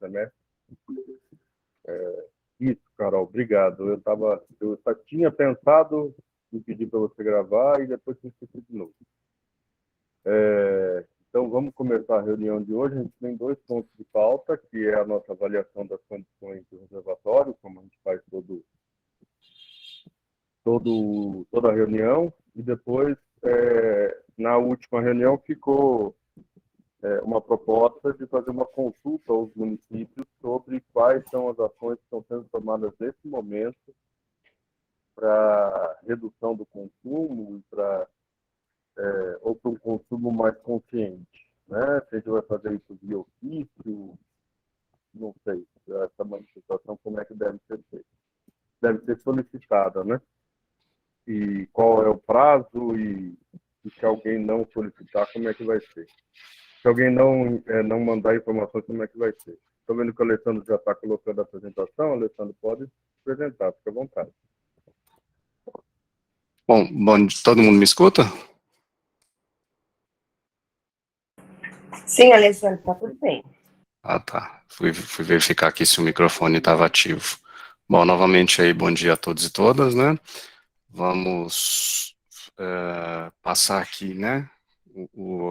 semestre. Isso, Carol, obrigado. Eu só tinha pensado em pedir para você gravar e depois eu esqueci de novo. Então, vamos começar a reunião de hoje. A gente tem 2 pontos de pauta, que é a nossa avaliação das condições do reservatório, como a gente faz toda a reunião, e depois, na última reunião, ficou uma proposta de fazer uma consulta aos municípios sobre quais são as ações que estão sendo tomadas nesse momento para redução do consumo ou para um consumo mais consciente, né? Se a gente vai fazer isso via ofício, não sei, essa manifestação como é que deve ser feita. Deve ser solicitada, né? E qual é o prazo e se alguém não solicitar, como é que vai ser? Se alguém não mandar informações, como é que vai ser? Estou vendo que o Alessandro já está colocando a apresentação. Alessandro, pode apresentar, fica à vontade. Bom, todo mundo me escuta? Sim, Alessandro, está tudo bem. Ah, tá. Fui verificar aqui se o microfone estava ativo. Bom, novamente aí, bom dia a todos e todas, né? Vamos passar aqui, né,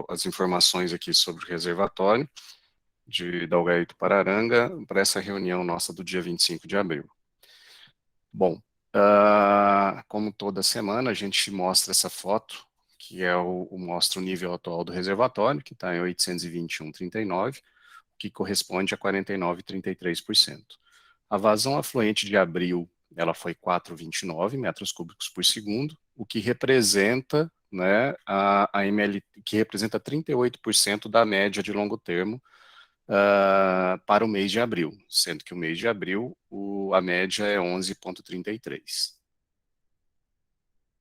as informações aqui sobre o reservatório da Algaíto Pararanga para essa reunião nossa do dia 25 de abril. Bom, como toda semana, a gente mostra essa foto, que mostra o nível atual do reservatório, que está em 821,39, que corresponde a 49,33%. A vazão afluente de abril, ela foi 4,29 metros cúbicos por segundo, o que representa, né, que representa 38% da média de longo termo para o mês de abril, sendo que o mês de abril, a média é 11,33.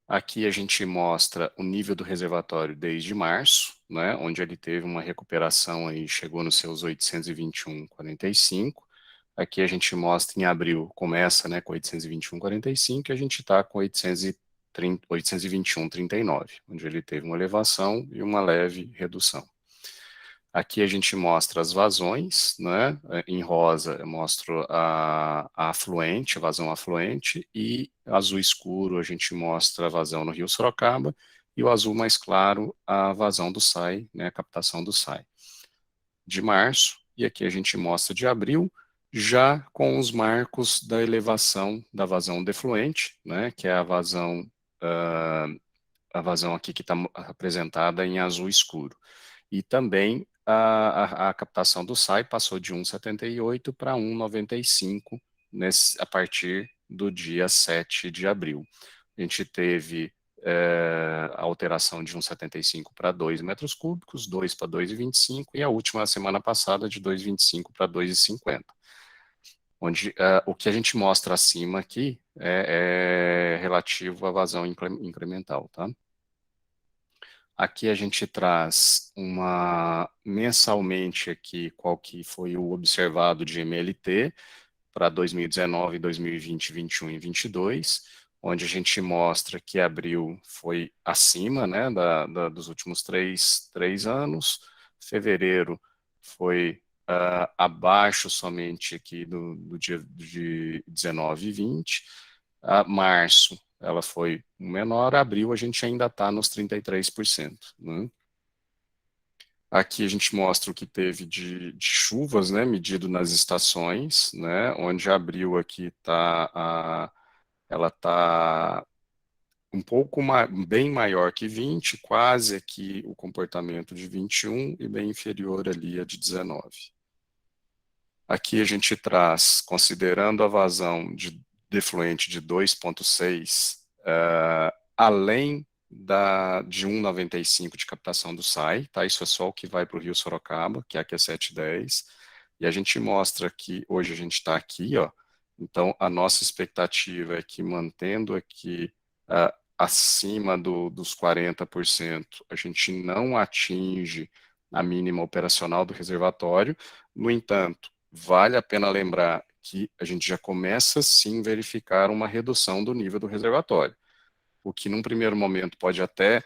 Aqui a gente mostra o nível do reservatório desde março, né, onde ele teve uma recuperação aí, chegou nos seus 821,45. Aqui a gente mostra em abril, começa, né, com 821,45 e a gente está com 821,39, onde ele teve uma elevação e uma leve redução. Aqui a gente mostra as vazões, né? Em rosa eu mostro a afluente, a vazão afluente, e azul escuro a gente mostra a vazão no Rio Sorocaba, e o azul mais claro a vazão do SAI, né, a captação do SAI. De março, e aqui a gente mostra de abril, já com os marcos da elevação da vazão defluente, né, que é a vazão aqui que está apresentada em azul escuro. E também a captação do SAI passou de 1,78 para 1,95 a partir do dia 7 de abril. A gente teve a alteração de 1,75 para 2 metros cúbicos, 2 para 2,25 e a última semana passada de 2,25 para 2,50. Onde o que a gente mostra acima aqui é relativo à vazão incremental, tá? Aqui a gente traz mensalmente aqui qual que foi o observado de MLT para 2019, 2020, 21 e 22, onde a gente mostra que abril foi acima, né, dos últimos três anos, fevereiro foi abaixo somente aqui do dia de 19 e 20, março ela foi menor, abril a gente ainda está nos 33%. Né? Aqui a gente mostra o que teve de chuvas, né, medido nas estações, né, onde abril aqui ela está um pouco bem maior que 20, quase aqui o comportamento de 21 e bem inferior ali a de 19. Aqui a gente traz, considerando a vazão de defluente de 2,6, além de 1,95 de captação do SAI, tá? Isso é só o que vai para o Rio Sorocaba, que aqui é 7,10, e a gente mostra que hoje a gente está aqui, ó, então a nossa expectativa é que mantendo aqui acima dos 40%, a gente não atinge a mínima operacional do reservatório. No entanto, vale a pena lembrar que a gente já começa, sim, a verificar uma redução do nível do reservatório, o que, num primeiro momento, pode até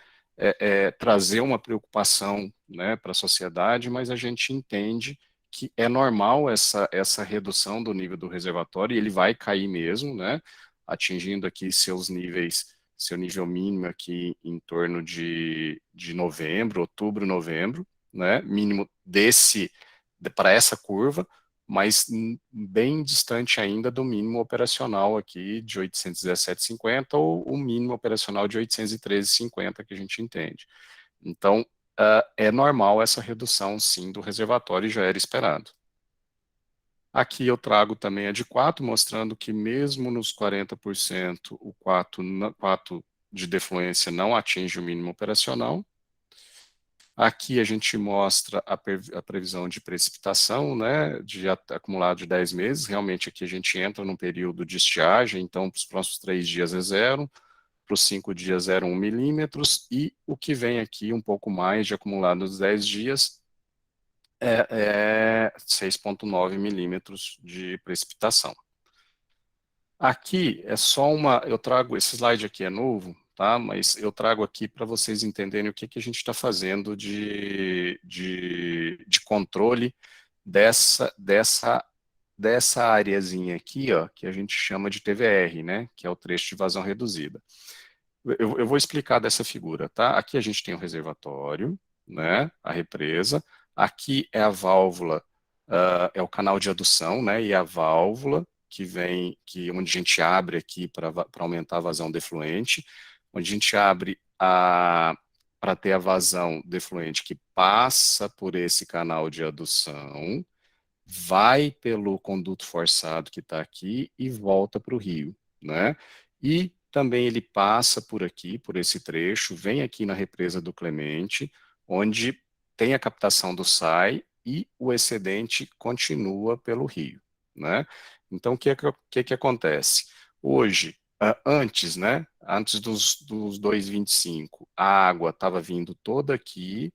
trazer uma preocupação, né, para a sociedade, mas a gente entende que é normal essa redução do nível do reservatório, e ele vai cair mesmo, né? Atingindo aqui seu nível mínimo aqui em torno de novembro, outubro, novembro, né? Mínimo para essa curva, mas bem distante ainda do mínimo operacional aqui de 817,50 ou o mínimo operacional de 813,50 que a gente entende. Então, é normal essa redução, sim, do reservatório e já era esperado. Aqui eu trago também a de 4, mostrando que mesmo nos 40%, o 4 de defluência não atinge o mínimo operacional. Aqui a gente mostra a previsão de precipitação, né, de acumulado de 10 meses. Realmente aqui a gente entra num período de estiagem, então para os próximos 3 dias é 0, para os 5 dias 0,1 milímetros, e o que vem aqui um pouco mais de acumulado nos 10 dias é 6,9 milímetros de precipitação. Aqui é só eu trago, esse slide aqui é novo, tá? Mas eu trago aqui para vocês entenderem o que a gente está fazendo de controle dessa areazinha aqui, ó, que a gente chama de TVR, né? Que é o trecho de vazão reduzida. Eu vou explicar dessa figura, tá? Aqui a gente tem o reservatório, né? A represa. Aqui é a válvula, é o canal de adução, né? E a válvula onde a gente abre aqui para aumentar a vazão defluente, onde a gente abre para ter a vazão defluente que passa por esse canal de adução, vai pelo conduto forçado que está aqui e volta para o rio, né? E também ele passa por aqui, por esse trecho, vem aqui na represa do Clemente, onde tem a captação do SAI e o excedente continua pelo rio, né? Então, o que acontece? Hoje, antes, né? Antes dos 2,25, a água estava vindo toda aqui,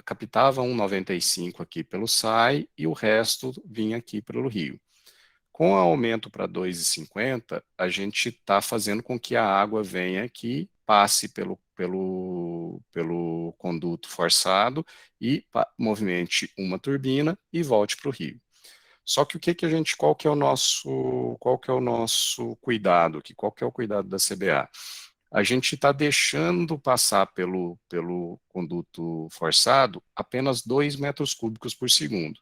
captava 1,95 aqui pelo SAI e o resto vinha aqui pelo rio. Com o aumento para 2,50, a gente está fazendo com que a água venha aqui, passe pelo conduto forçado e movimente uma turbina e volte para o rio. Só que qual que é o nosso cuidado aqui? Qual que é o cuidado da CBA? A gente está deixando passar pelo conduto forçado apenas 2 metros cúbicos por segundo,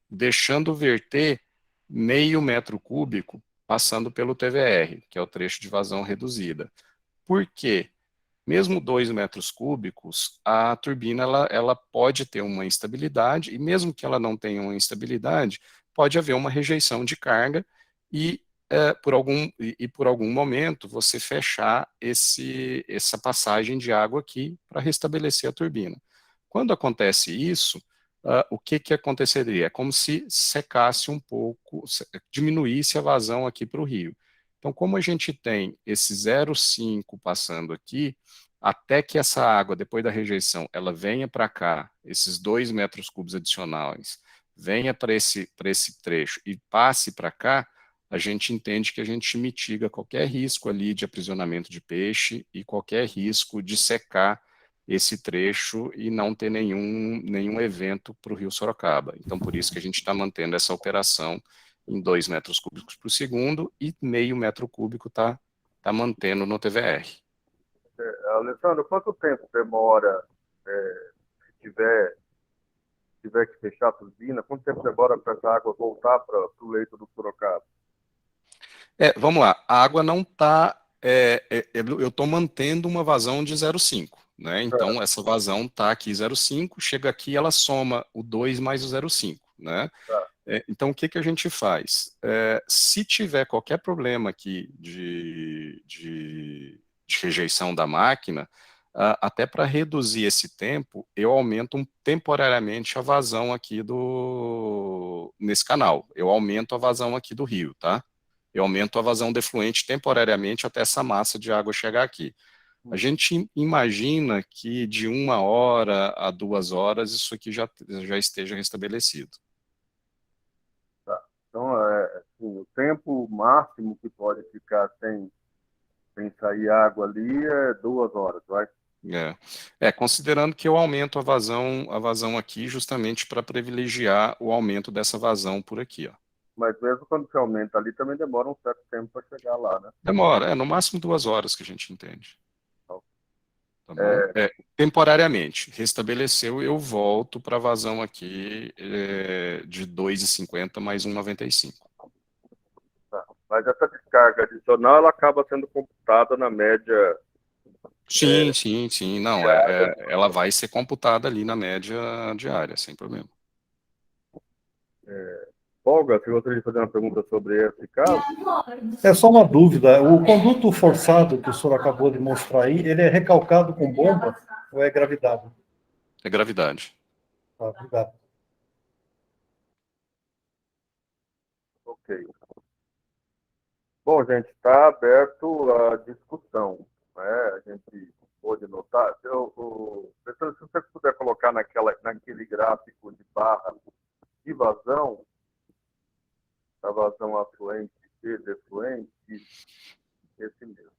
deixando verter meio metro cúbico passando pelo TVR, que é o trecho de vazão reduzida. Por quê? Mesmo 2 metros cúbicos, a turbina ela pode ter uma instabilidade, e mesmo que ela não tenha uma instabilidade, pode haver uma rejeição de carga e por algum momento você fechar essa passagem de água aqui para restabelecer a turbina. Quando acontece isso, o que aconteceria? É como se secasse um pouco, diminuísse a vazão aqui para o rio. Então, como a gente tem esse 0,5 passando aqui, até que essa água, depois da rejeição, ela venha para cá, esses 2 metros cúbicos adicionais, venha para esse trecho e passe para cá, a gente entende que a gente mitiga qualquer risco ali de aprisionamento de peixe e qualquer risco de secar esse trecho e não ter nenhum evento para o Rio Sorocaba. Então, por isso que a gente está mantendo essa operação em 2 metros cúbicos por segundo e meio metro cúbico tá mantendo no TVR. Alessandro, quanto tempo demora, se tiver que fechar a turbina, quanto tempo demora para essa água voltar para o leito do Sorocaba? Vamos lá, a água não está. Eu estou mantendo uma vazão de 0,5, né? Então, essa vazão está aqui 0,5, chega aqui, ela soma o 2 mais o 0,5, né? Então, o que a gente faz? Se tiver qualquer problema aqui de rejeição da máquina, até para reduzir esse tempo, eu aumento temporariamente a vazão aqui nesse canal. Eu aumento a vazão aqui do rio, tá? Eu aumento a vazão defluente temporariamente até essa massa de água chegar aqui. A gente imagina que de 1 hora a 2 horas isso aqui já esteja restabelecido. Tá. Então, assim, o tempo máximo que pode ficar sem sair água ali é 2 horas, vai? Considerando que eu aumento a vazão aqui justamente para privilegiar o aumento dessa vazão por aqui, ó. Mas mesmo quando você aumenta ali, também demora um certo tempo para chegar lá, né? Demora, no máximo 2 horas que a gente entende. Então, Tá bom? Temporariamente, restabeleceu, eu volto para a vazão aqui de 2,50 mais 1,95. tá. Mas essa descarga adicional, ela acaba sendo computada na média Sim, sim, sim. Não, diária. ela vai ser computada ali na média diária, sem problema. Olga, você gostaria de fazer uma pergunta sobre esse caso? É só uma dúvida. O conduto forçado que o senhor acabou de mostrar aí, ele é recalcado com bomba ou é gravidade? É gravidade. Tá, obrigado. Ok. Bom, gente, está aberto a discussão, né? A gente pode notar. Professor, se você puder colocar naquele gráfico de barra de vazão, a vazão afluente e defluente, esse mesmo.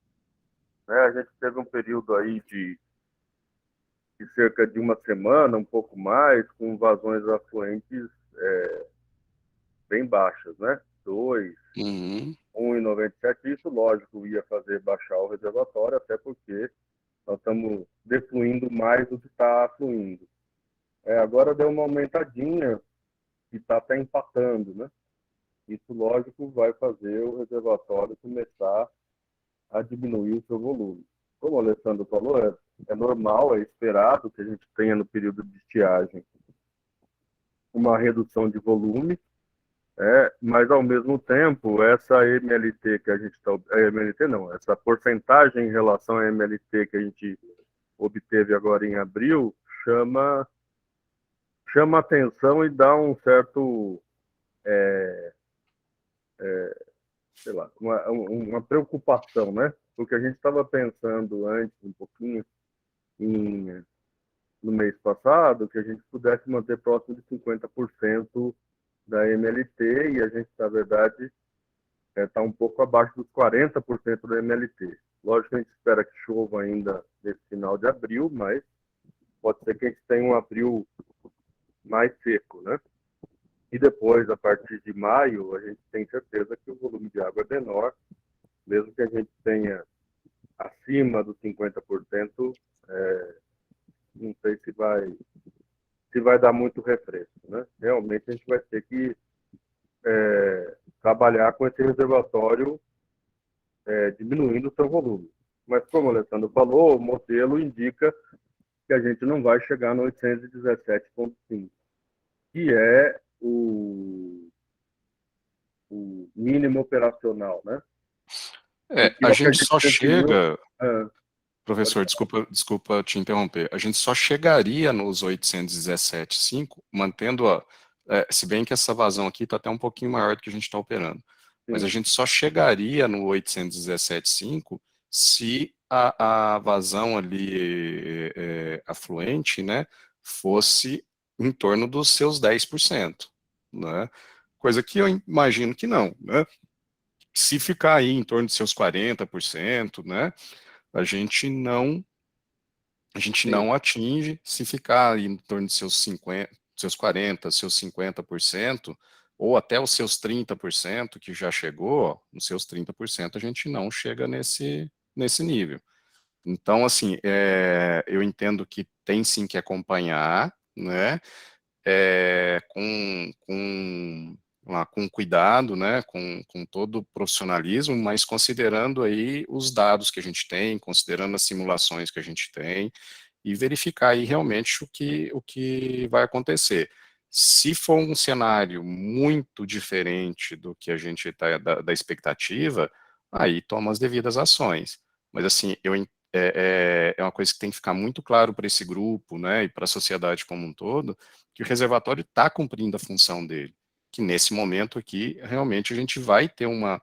Né? A gente teve um período aí de cerca de uma semana, um pouco mais, com vazões afluentes bem baixas, né? 2, Uhum. 1,97. Isso, lógico, ia fazer baixar o reservatório, até porque nós estamos defluindo mais do que está fluindo. Agora deu uma aumentadinha, que está até empatando, né? Isso, lógico, vai fazer o reservatório começar a diminuir o seu volume. Como o Alessandro falou, é normal, é esperado que a gente tenha no período de estiagem uma redução de volume, mas ao mesmo tempo, essa MLT que a gente está. MLT não, essa porcentagem em relação à MLT que a gente obteve agora em abril chama atenção e dá um certo, sei lá, uma preocupação, né? Porque a gente estava pensando antes um pouquinho no mês passado que a gente pudesse manter próximo de 50% da MLT e a gente, na verdade, está um pouco abaixo dos 40% da MLT. Lógico que a gente espera que chova ainda nesse final de abril, mas pode ser que a gente tenha um abril mais seco, né? E depois, a partir de maio, a gente tem certeza que o volume de água é menor, mesmo que a gente tenha acima dos 50%, não sei se vai dar muito refresco, né? Realmente a gente vai ter que trabalhar com esse reservatório diminuindo o seu volume. Mas como o Alessandro falou, o modelo indica que a gente não vai chegar no 817,5, que é o mínimo operacional, né? Que é A o que a gente gente só definiu. chega, professor, desculpa te interromper, a gente só chegaria nos 817,5, mantendo se bem que essa vazão aqui está até um pouquinho maior do que a gente está operando, mas a Sim, gente só chegaria no 817,5 se a vazão ali afluente, né, fosse em torno dos seus 10%, né? Coisa que eu imagino que não, né? Se ficar aí em torno de seus 40%, né, a gente não sim, atinge. Se ficar aí em torno de seus 50, seus 40, seus 50%, ou até os seus 30%, que já chegou, nos seus 30% a gente não chega nesse nível. Então, assim, eu entendo que tem sim que acompanhar, né, com cuidado, né, com todo o profissionalismo, mas considerando aí os dados que a gente tem, considerando as simulações que a gente tem, e verificar aí realmente o que vai acontecer. Se for um cenário muito diferente do que a gente está da expectativa, aí toma as devidas ações. Mas assim, é uma coisa que tem que ficar muito claro para esse grupo, né, e para a sociedade como um todo, que o reservatório está cumprindo a função dele, que nesse momento aqui, realmente a gente vai ter uma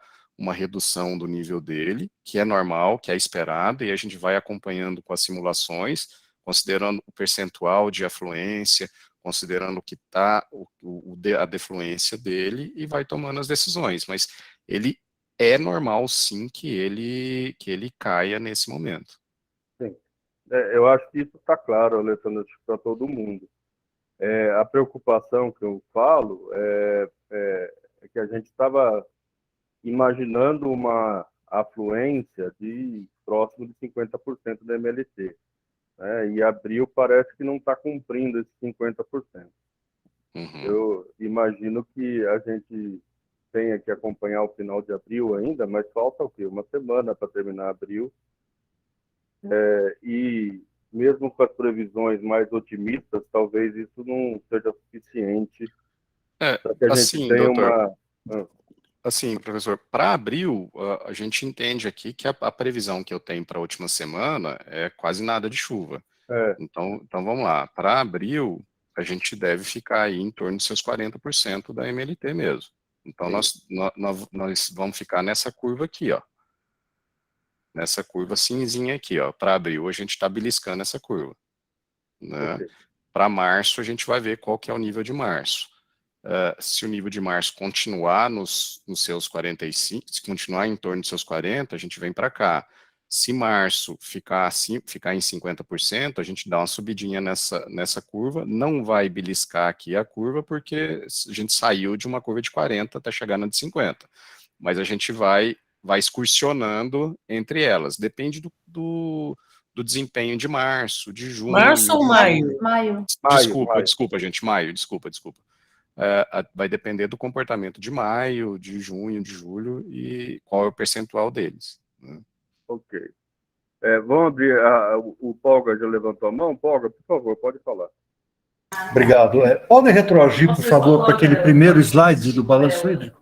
redução do nível dele, que é normal, que é esperada, e a gente vai acompanhando com as simulações, considerando o percentual de afluência, considerando o que está a defluência dele, e vai tomando as decisões, mas ele é normal sim que ele caia nesse momento. sim. Eu acho que isso está claro, Alessandro, para todo mundo. A preocupação que eu falo é que a gente estava imaginando uma afluência de próximo de 50% da MLT, né? E abril parece que não está cumprindo esses 50%. Uhum. Eu imagino que a gente tenha que acompanhar o final de abril ainda, mas falta o quê? Uma semana para terminar abril. E mesmo com as previsões mais otimistas, talvez isso não seja suficiente para que a gente Assim, tenha doutor, uma... assim, professor, para abril, a gente entende aqui que a previsão que eu tenho para a última semana é quase nada de chuva. É, Então vamos lá. Para abril, a gente deve ficar aí em torno dos seus 40% da MLT mesmo. Então nós vamos ficar nessa curva aqui, ó. Nessa curva cinzinha aqui, ó. Para abril, a gente está beliscando essa curva, né? ok. Para março, a gente vai ver qual que é o nível de março. Se o nível de março continuar nos seus 45, se continuar em torno dos seus 40, a gente vem para cá. Se março ficar em 50%, a gente dá uma subidinha nessa curva, não vai beliscar aqui a curva, porque a gente saiu de uma curva de 40 até chegar na de 50. Mas a gente vai excursionando entre elas. Depende do desempenho de março, de junho, Março ou de maio? julho. Maio. Maio. Desculpa, gente, maio, desculpa. Vai depender do comportamento de maio, de junho, de julho e qual é o percentual deles, né? Ok. Vamos abrir, o Polga já levantou a mão? Polga, por favor, pode falar. Obrigado. Pode retroagir, por favor, para aquele primeiro slide do balanço hídrico?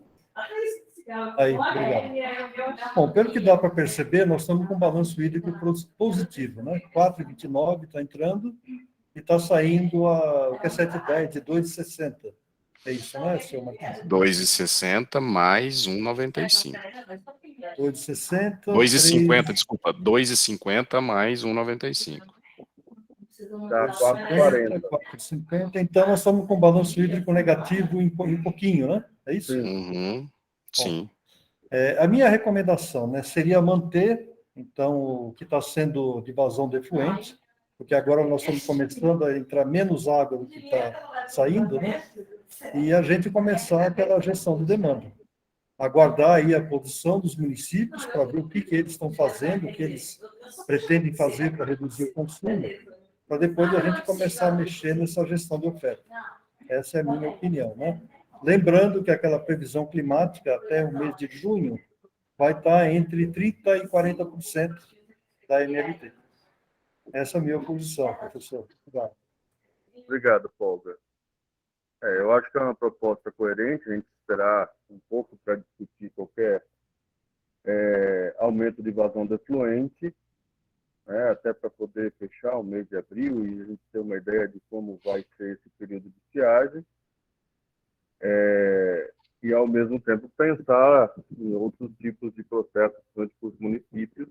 Aí, obrigado. Bom, pelo que dá para perceber, nós estamos com um balanço hídrico positivo, né? 4,29 está entrando e está saindo o que é 7,10 de 2,60. É isso, né, senhor Martins? 2,60 mais 1,95. 2,60. 2,50, desculpa. 2,50 mais 1,95. Tá, 4,40. 4,50. Então, nós estamos com balanço hídrico negativo em pouquinho, né? É isso? Uhum, sim. A minha recomendação, né, seria manter, então, o que está sendo de vazão de efluente, porque agora nós estamos começando a entrar menos água do que está saindo, né? E a gente começar aquela gestão de demanda. Aguardar aí a posição dos municípios para ver o que eles estão fazendo, o que eles pretendem fazer para reduzir o consumo, para depois a gente começar a mexer nessa gestão de oferta. Essa é a minha opinião, né? Lembrando que aquela previsão climática até o mês de junho vai estar entre 30% e 40% da MLT. Essa é a minha posição, professor. Obrigado. Obrigado, Polga. Eu acho que é uma proposta coerente, a gente esperar um pouco para discutir qualquer aumento de vazão de efluente, né, até para poder fechar o mês de abril e a gente ter uma ideia de como vai ser esse período de estiagem. E, ao mesmo tempo, pensar em outros tipos de processos para os municípios.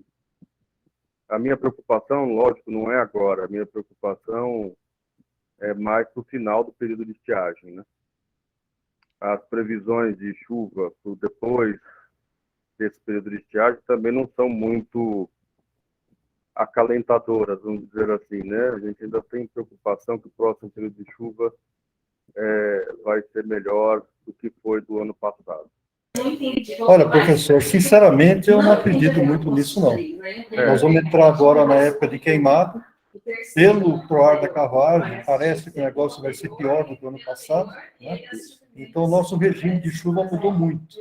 A minha preocupação, lógico, não é agora, a minha preocupação é mais para o final do período de estiagem, né? As previsões de chuva por depois desse período de estiagem também não são muito acalentadoras, vamos dizer assim, né? A gente ainda tem preocupação que o próximo período de chuva vai ser melhor do que foi do ano passado. Olha, professor, sinceramente, eu não acredito muito nisso, não. Nós vamos entrar agora na época de queimado. Pelo proar da carruagem, parece que o negócio vai ser pior do que o ano passado, né? Então, o nosso regime de chuva mudou muito.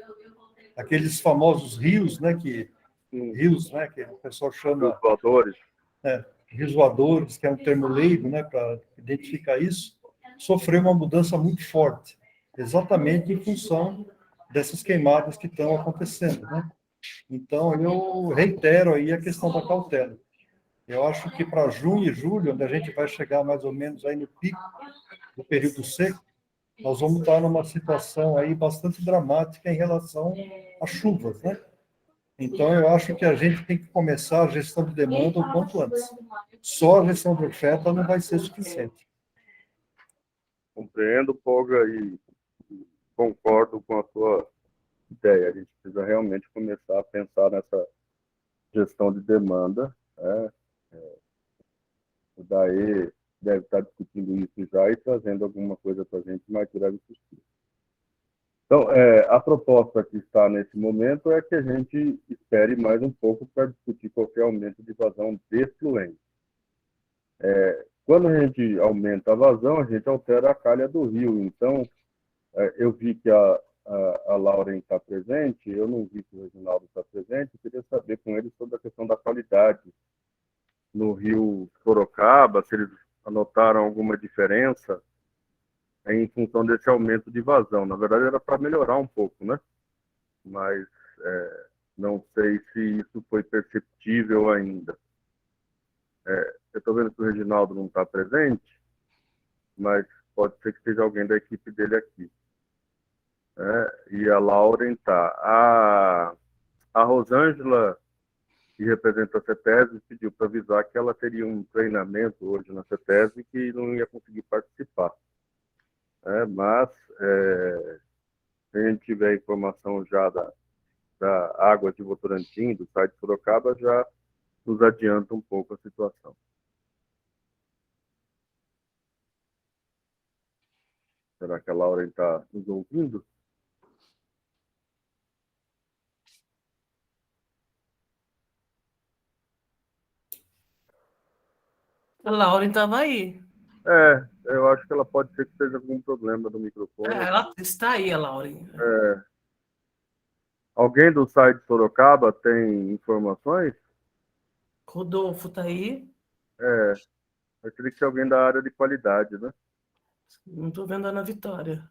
Aqueles famosos rios, né, que o pessoal chama... Voadores. Rios voadores, que é um termo leigo, né, para identificar isso, sofreu uma mudança muito forte, exatamente em função dessas queimadas que estão acontecendo, né? Então, eu reitero aí a questão da cautela. Eu acho que para junho e julho, onde a gente vai chegar mais ou menos aí no pico do período seco, nós vamos estar numa situação aí bastante dramática em relação às chuvas, né? Então, eu acho que a gente tem que começar a gestão de demanda o quanto antes. Só a gestão de oferta não vai ser suficiente. Compreendo, Polga, e concordo com a sua ideia. A gente precisa realmente começar a pensar nessa gestão de demanda, né? Daí deve estar discutindo isso já e trazendo alguma coisa para a gente mais breve possível. Então, a proposta que está nesse momento é que a gente espere mais um pouco para discutir qualquer aumento de vazão de efluente. Quando a gente aumenta a vazão, a gente altera a calha do rio. Então, eu vi que a Lauren está presente, eu não vi que o Reginaldo está presente, eu queria saber com ele sobre a questão da qualidade no rio Sorocaba, se eles anotaram alguma diferença em função desse aumento de vazão. Na verdade, era para melhorar um pouco, né? Mas não sei se isso foi perceptível ainda. Eu estou vendo que o Reginaldo não está presente, mas pode ser que seja alguém da equipe dele aqui. E a Lauren está. A Rosângela, que representa a CETESB, pediu para avisar que ela teria um treinamento hoje na CETESB que não ia conseguir participar. Mas, se a gente tiver informação já da água de Votorantim, do site Sorocaba, já nos adianta um pouco a situação. Será que a Lauren está nos ouvindo? A Lauren estava aí. Eu acho que ela pode ser que seja algum problema do microfone. Ela está aí, a Lauren. Alguém do site Sorocaba tem informações? Rodolfo está aí. Eu teria que ser alguém da área de qualidade, né? Não estou vendo a Ana Vitória.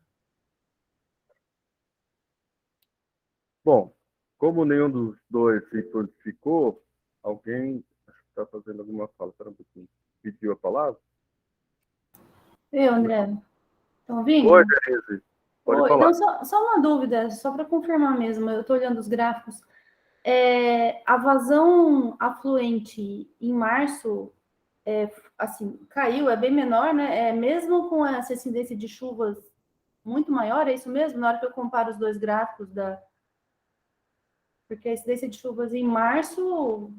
Bom, como nenhum dos dois se prontificou, alguém está fazendo alguma fala. Espera um pouquinho. Pediu a palavra? André, estão ouvindo? Oi, Denise. Pode falar. Não, só uma dúvida, só para confirmar mesmo, eu estou olhando os gráficos. A vazão afluente em março, assim, caiu, é bem menor, né? Mesmo com essa incidência de chuvas muito maior, é isso mesmo? Na hora que eu comparo os dois gráficos porque a incidência de chuvas em março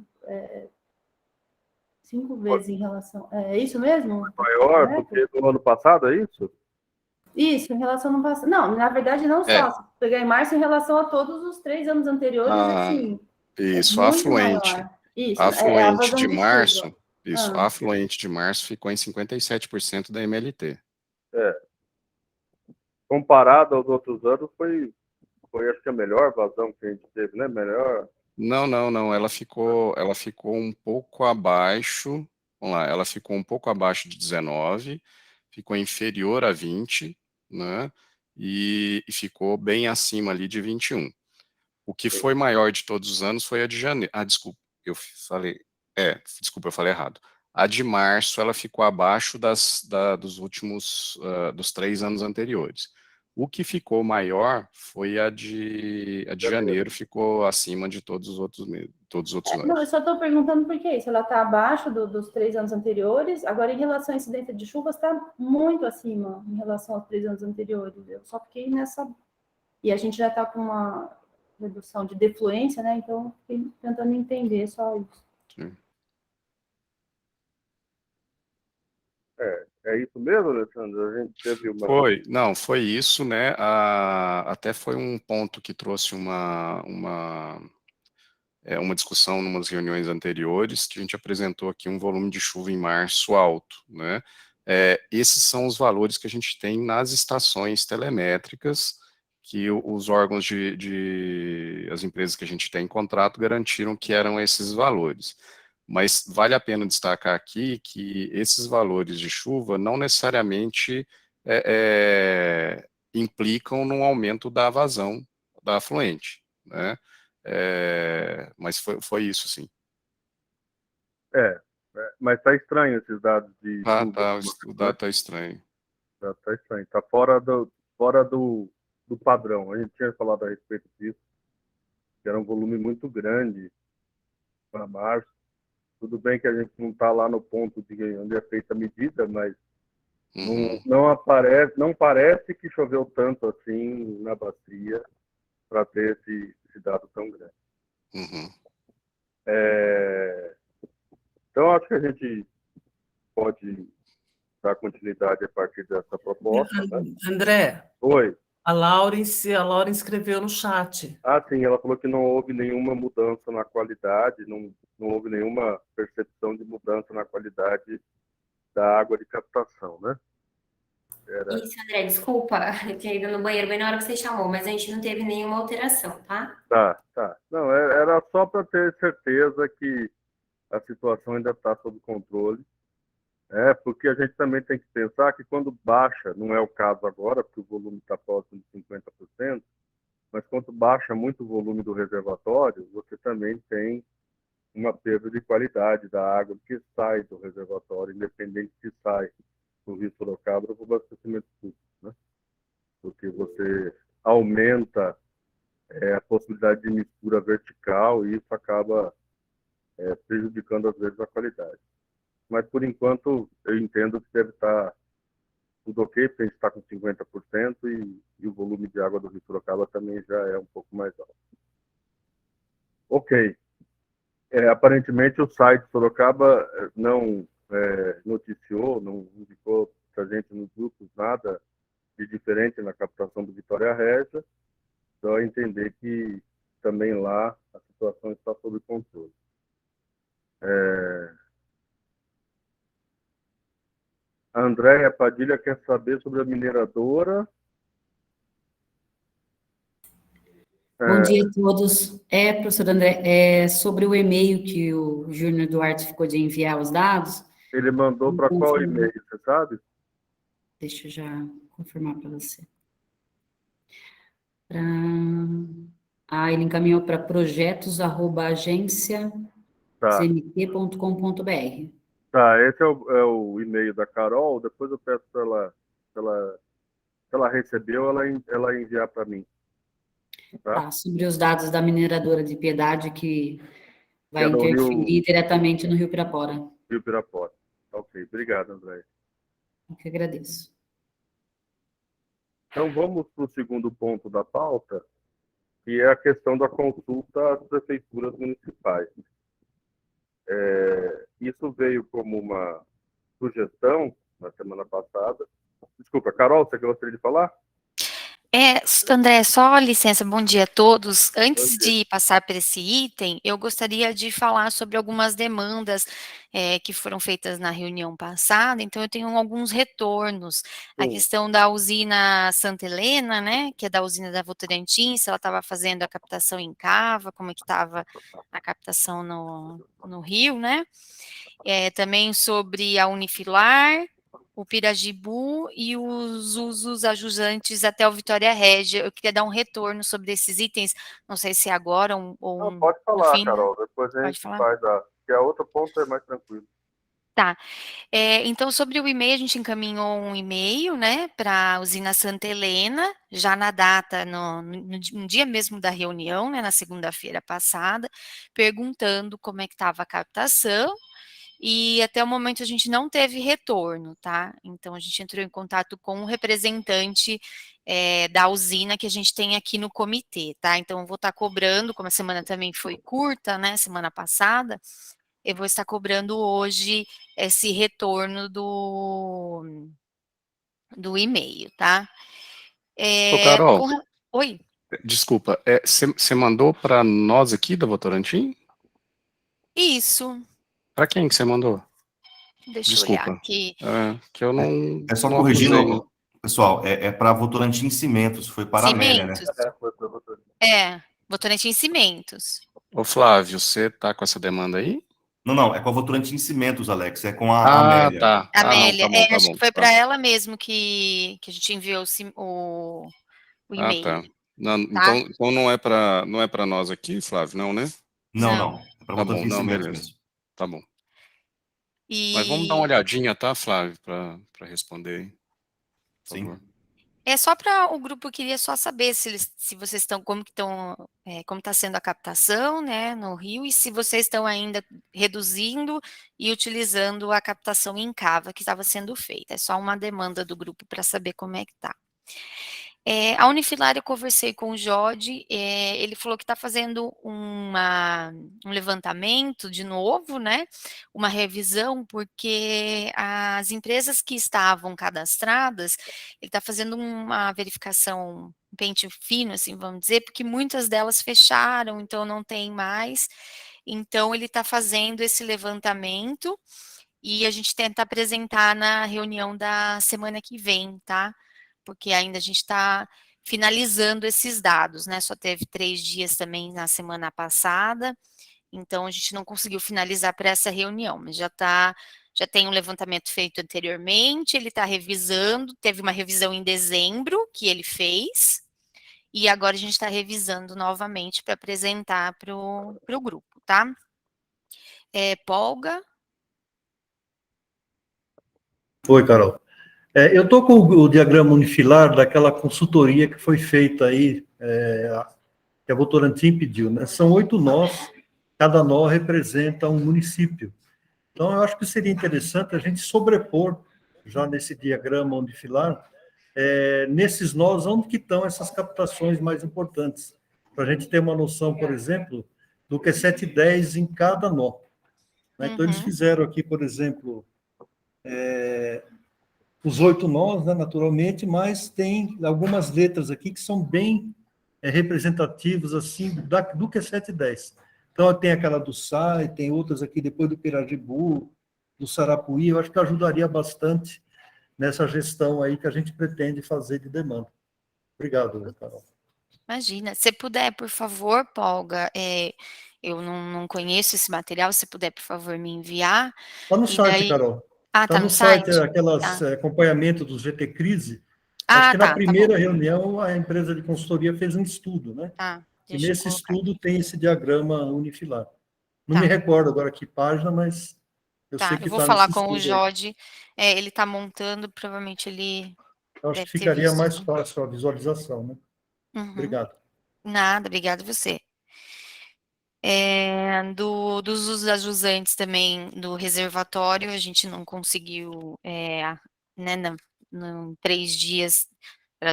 5 vezes em relação... É isso mesmo? Maior do que no ano passado, é isso? Isso, em relação ao ano passado. Não, na verdade, não só. Se pegar em março, em relação a todos os 3 anos anteriores, assim. Isso, muito afluente. Maior. Isso, afluente de chuva. março. Isso, afluente de março ficou em 57% da MLT. Comparado aos outros anos, foi acho que a melhor vazão que a gente teve, né? Melhor. Não. Ela ficou um pouco abaixo. Vamos lá, ela ficou um pouco abaixo de 19, ficou inferior a 20, né? E ficou bem acima ali de 21. O que foi maior de todos os anos foi a de janeiro. Desculpa, eu falei. Desculpa, eu falei errado. A de março ela ficou abaixo dos últimos dos 3 anos anteriores. O que ficou maior foi a de janeiro, ficou acima de todos os outros meses, todos os outros anos. Não, eu só estou perguntando por que isso. Ela está abaixo dos 3 anos anteriores, agora em relação à incidência de chuvas está muito acima em relação aos 3 anos anteriores. Eu só fiquei nessa... E a gente já está com uma redução de defluência, né? Então, fiquei tentando entender só isso. Sim. É isso mesmo, Alessandro? A gente teve uma... Foi isso, né? Até foi um ponto que trouxe uma discussão em umas reuniões anteriores, que a gente apresentou aqui um volume de chuva em março alto, né? Esses são os valores que a gente tem nas estações telemétricas, que os órgãos as empresas que a gente tem em contrato garantiram que eram esses valores. Mas vale a pena destacar aqui que esses valores de chuva não necessariamente implicam num aumento da vazão da afluente, né? Mas foi isso, sim. Mas está estranho esses dados de O dado está estranho. Está estranho, está fora do padrão. A gente tinha falado a respeito disso, que era um volume muito grande para março. Tudo bem que a gente não está lá no ponto de onde é feita a medida, mas não parece que choveu tanto assim na bacia para ter esse dado tão grande. Então, acho que a gente pode dar continuidade a partir dessa proposta, né? André, Oi. a Lauren escreveu no chat. Ah, sim, ela falou que não houve nenhuma mudança na qualidade, não houve nenhuma percepção de mudança na qualidade da água de captação, né? Isso, André, desculpa, eu tinha ido no banheiro bem na hora que você chamou, mas a gente não teve nenhuma alteração, tá? Tá. Não, era só para ter certeza que a situação ainda está sob controle. Porque a gente também tem que pensar que quando baixa, não é o caso agora, porque o volume está próximo de 50%, mas quando baixa muito o volume do reservatório, você também tem uma perda de qualidade da água que sai do reservatório, independente se sai do Rio Sorocaba ou do abastecimento público, né? Porque você aumenta a possibilidade de mistura vertical e isso acaba prejudicando, às vezes, a qualidade. Mas, por enquanto, eu entendo que deve estar tudo ok, porque a gente está com 50% e o volume de água do Rio Sorocaba também já é um pouco mais alto. Ok. Aparentemente, o site Sorocaba não noticiou, não indicou para a gente nos grupos nada de diferente na captação do Vitória Régia, só entender que também lá a situação está sob controle. A Andréia Padilha quer saber sobre a mineradora. Bom dia a todos. Professor André, sobre o e-mail que o Júnior Duarte ficou de enviar os dados. Ele mandou para qual e-mail, você sabe? Deixa eu já confirmar para você. Ele encaminhou para projetos@agência.cmt.com.br. Tá, esse é o e-mail da Carol. Depois eu peço para ela, se ela recebeu, ela enviar para mim. Tá? Sobre os dados da mineradora de Piedade, que vai no interferir diretamente no Rio Pirapora. Rio Pirapora. Ok, obrigado, André. Eu que agradeço. Então, vamos para o segundo ponto da pauta, que é a questão da consulta às prefeituras municipais. Isso veio como uma sugestão na semana passada. Desculpa, Carol, você gostaria de falar? André, só licença, bom dia a todos. Antes de passar para esse item, eu gostaria de falar sobre algumas demandas que foram feitas na reunião passada, então eu tenho alguns retornos. A questão da usina Santa Helena, né, que é da usina da Votorantim, se ela estava fazendo a captação em cava, como é que estava a captação no rio, né? Também sobre a Unifilar, o Pirajibu e os usos ajudantes até o Vitória Régia. Eu queria dar um retorno sobre esses itens, não sei se é agora ou Pode falar, no fim. Carol, depois a gente faz porque a outra ponta é mais tranquilo. Tá. Então, sobre o e-mail, a gente encaminhou um e-mail, né, para a usina Santa Helena, já na data, no dia mesmo da reunião, né, na segunda-feira passada, perguntando como é que estava a captação, e até o momento a gente não teve retorno, tá? Então, a gente entrou em contato com um representante da usina que a gente tem aqui no comitê, tá? Então, eu vou estar cobrando, como a semana também foi curta, né, semana passada, eu vou estar cobrando hoje esse retorno do e-mail, tá? Carol, Oi? desculpa, você mandou para nós aqui da Votorantim? Isso. Para quem que você mandou? Deixa eu olhar aqui. Que eu não. É só não corrigindo, acusei. pessoal, é para Votorantim Cimentos, foi para a Amélia, né? Foi para Votorantim. Votorantim Cimentos. Ô Flávio, você tá com essa demanda aí? Não, é com a Votorantim Cimentos, Alex, é com a Amélia. Tá. Amélia, Não, tá bom, acho que foi para ela mesmo que a gente enviou o e-mail. Tá. Não, tá? Então não é para nós aqui, Flávio, não, né? Não. É para Votorantim não, Cimentos beleza. mesmo. Tá bom. Mas vamos dar uma olhadinha, tá, Flávio, para responder aí. Por favor. É só para o grupo, queria só saber se vocês estão, como está sendo a captação, né, no Rio, e se vocês estão ainda reduzindo e utilizando a captação em cava que estava sendo feita. É só uma demanda do grupo para saber como é que está. A Unifilar, eu conversei com o Jodi, ele falou que está fazendo um levantamento de novo, né, uma revisão, porque as empresas que estavam cadastradas, ele está fazendo uma verificação, um pente fino, assim, vamos dizer, porque muitas delas fecharam, então não tem mais, então ele está fazendo esse levantamento, e a gente tenta apresentar na reunião da semana que vem, tá? Porque ainda a gente está finalizando esses dados, né? Só teve 3 dias também na semana passada, então a gente não conseguiu finalizar para essa reunião, mas já tem um levantamento feito anteriormente, ele está revisando, teve uma revisão em dezembro que ele fez, e agora a gente está revisando novamente para apresentar para o grupo, tá? Polga? Oi, Carol. Eu estou com o diagrama unifilar daquela consultoria que foi feita aí, que a Votorantim pediu, né? São 8 nós, cada nó representa um município. Então, eu acho que seria interessante a gente sobrepor, já nesse diagrama unifilar, nesses nós, onde que estão essas captações mais importantes, para a gente ter uma noção, por exemplo, do que é 710 em cada nó. Né? Então, eles fizeram aqui, por exemplo, os 8 nós, né, naturalmente, mas tem algumas letras aqui que são bem representativas assim, do que é 710. Então, tem aquela do SAI, tem outras aqui depois do Pirajibu, do Sarapuí, eu acho que ajudaria bastante nessa gestão aí que a gente pretende fazer de demanda. Obrigado, Carol. Imagina. Se puder, por favor, Polga, eu não conheço esse material, se puder, por favor, me enviar. Está no site, Carol. Está no site, aquelas acompanhamento do GT Crise. Acho que na primeira reunião a empresa de consultoria fez um estudo, né? E nesse estudo tem esse diagrama unifilar. Não me recordo agora que página, mas eu sei que eu vou está falar nesse com o estudo. Jodi, ele está montando, provavelmente ele Eu acho deve que ter ficaria visto. mais fácil a visualização, né? Obrigado. Nada, obrigado você. Dos ajusantes também do reservatório, a gente não conseguiu, né, 3 dias,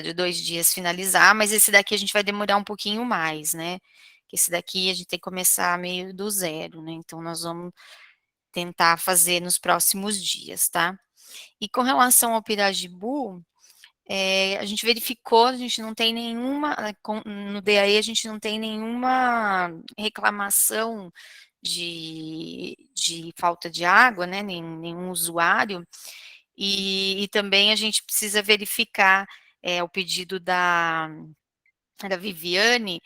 de 2 dias finalizar, mas esse daqui a gente vai demorar um pouquinho mais, né? Esse daqui a gente tem que começar meio do zero, né? Então, nós vamos tentar fazer nos próximos dias, tá? E com relação ao Pirajibu, a gente verificou, a gente não tem nenhuma, no DAE a gente não tem nenhuma reclamação de falta de água, né, nenhum usuário, e também a gente precisa verificar o pedido da Viviane,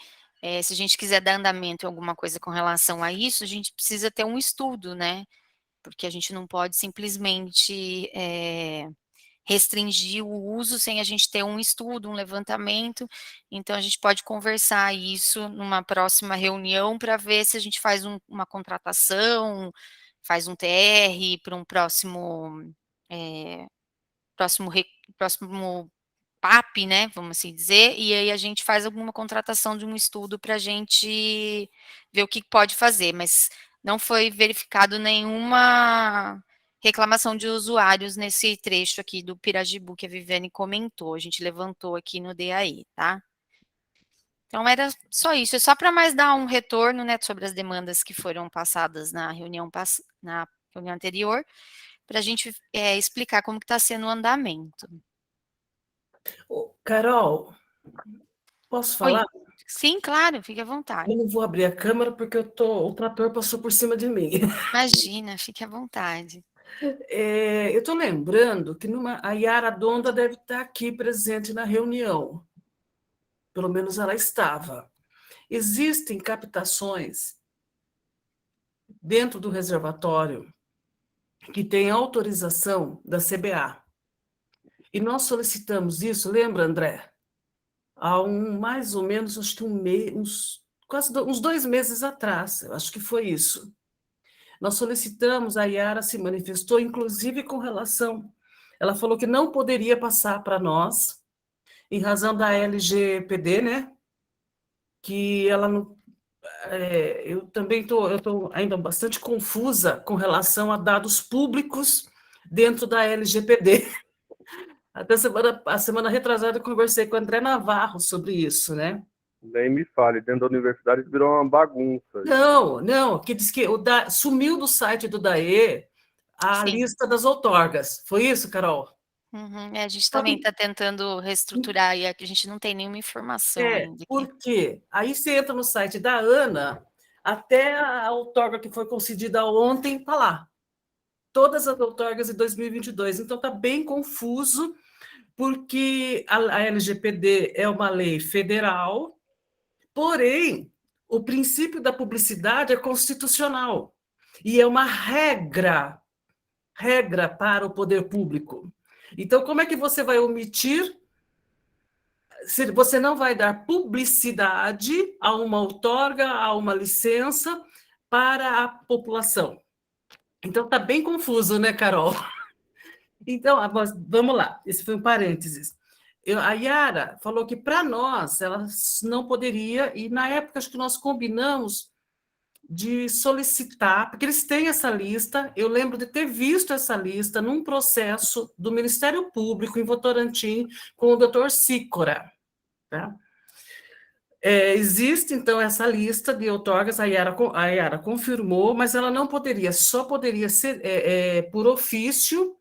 se a gente quiser dar andamento em alguma coisa com relação a isso, a gente precisa ter um estudo, né, porque a gente não pode simplesmente restringir o uso sem a gente ter um estudo, um levantamento, então a gente pode conversar isso numa próxima reunião para ver se a gente faz uma contratação, faz um TR para um próximo PAP, né, vamos assim dizer, e aí a gente faz alguma contratação de um estudo para a gente ver o que pode fazer, mas não foi verificado nenhuma reclamação de usuários nesse trecho aqui do Pirajibu que a Viviane comentou, a gente levantou aqui no DAI, tá? Então era só isso, é só para mais dar um retorno, né, sobre as demandas que foram passadas na reunião anterior, para a gente explicar como que está sendo o andamento. Carol, posso falar? Oi. Sim, claro, fique à vontade. Eu não vou abrir a câmera porque o trator passou por cima de mim. Imagina, fique à vontade. Eu estou lembrando que a Yara Donda deve estar aqui presente na reunião. Pelo menos ela estava. Existem captações dentro do reservatório que tem autorização da CBA. E nós solicitamos isso, lembra, André? Há mais ou menos, acho que quase uns 2 meses atrás, eu acho que foi isso. Nós solicitamos, a Yara se manifestou, inclusive com relação, ela falou que não poderia passar para nós, em razão da LGPD, né? Que ela não... eu também estou ainda bastante confusa com relação a dados públicos dentro da LGPD. Até a semana retrasada eu conversei com o André Navarro sobre isso, né? Nem me fale, dentro da universidade virou uma bagunça. Não, que diz que sumiu do site do DAE a Sim. lista das outorgas. Foi isso, Carol? Uhum. A gente também está tentando reestruturar e a gente não tem nenhuma informação ainda. Por quê? Aí você entra no site da ANA, até a outorga que foi concedida ontem está lá. Todas as outorgas de 2022. Então, está bem confuso, porque a LGPD é uma lei federal, porém, o princípio da publicidade é constitucional e é uma regra para o poder público. Então, como é que você vai omitir se você não vai dar publicidade a uma outorga, a uma licença para a população? Então, está bem confuso, né, Carol? Então, vamos lá, esse foi um parênteses. A Yara falou que, para nós, ela não poderia, e na época acho que nós combinamos de solicitar, porque eles têm essa lista, eu lembro de ter visto essa lista num processo do Ministério Público em Votorantim com o doutor Sícora. Tá? Existe, então, essa lista de outorgas, a Yara confirmou, mas ela não poderia, só poderia ser por ofício,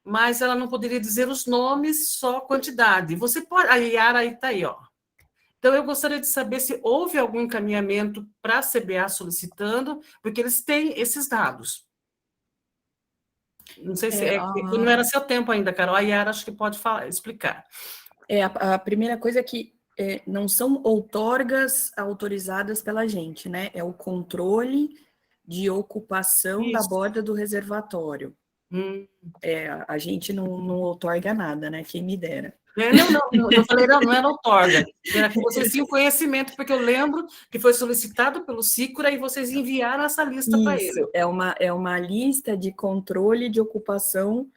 mas ela não poderia dizer os nomes, só quantidade. Você pode, a Yara está aí, ó. Então, eu gostaria de saber se houve algum encaminhamento para a CBA solicitando, porque eles têm esses dados. Não sei se não era seu tempo ainda, Carol. A Yara acho que pode explicar. A primeira coisa é que não são outorgas autorizadas pela gente, né? É o controle de ocupação da borda do reservatório. A gente não outorga nada, né? Quem me dera. Não, eu falei, não era outorga, era que vocês tinham conhecimento, porque eu lembro que foi solicitado pelo Sícora e vocês enviaram essa lista para ele. Isso, é uma lista de controle de ocupação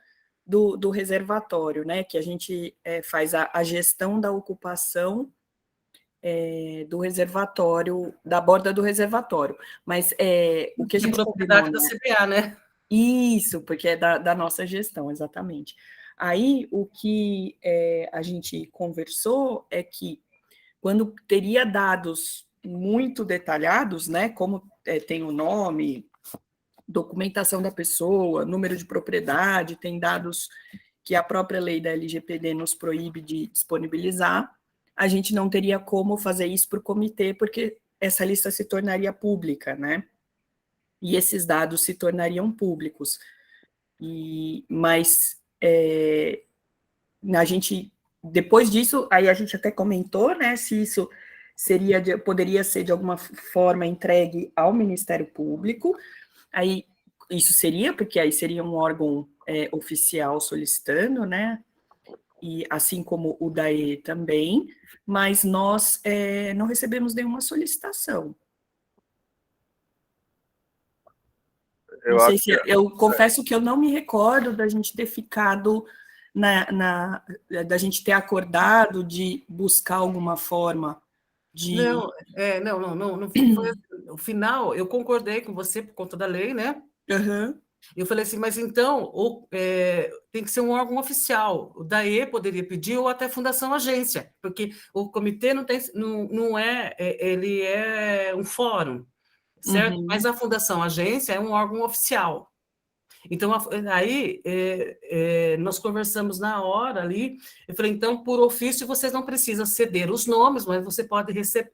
do reservatório, né? Que a gente faz a gestão da ocupação do reservatório, da borda do reservatório. Mas o que a gente propriedade da CBA, né? Isso, porque é da nossa gestão, exatamente. Aí, o que a gente conversou é que, quando teria dados muito detalhados, né, como tem o nome, documentação da pessoa, número de propriedade, tem dados que a própria lei da LGPD nos proíbe de disponibilizar, a gente não teria como fazer isso para o comitê, porque essa lista se tornaria pública, né? E esses dados se tornariam públicos. Mas a gente, depois disso, aí a gente até comentou, né, se isso poderia ser de alguma forma entregue ao Ministério Público, aí isso seria, porque aí seria um órgão oficial solicitando, né, e assim como o DAE também, mas nós não recebemos nenhuma solicitação. Eu confesso que eu não me recordo da gente ter ficado da gente ter acordado de buscar alguma forma de... Não foi, no final, eu concordei com você por conta da lei, né? Uhum. Eu falei assim, mas então tem que ser um órgão oficial. O DAE poderia pedir, ou até Fundação Agência, porque o comitê não é, ele é um fórum, certo? Uhum. Mas a Fundação Agência é um órgão oficial. Então, aí, nós conversamos na hora ali, eu falei, então, por ofício, vocês não precisam ceder os nomes, mas você pode receber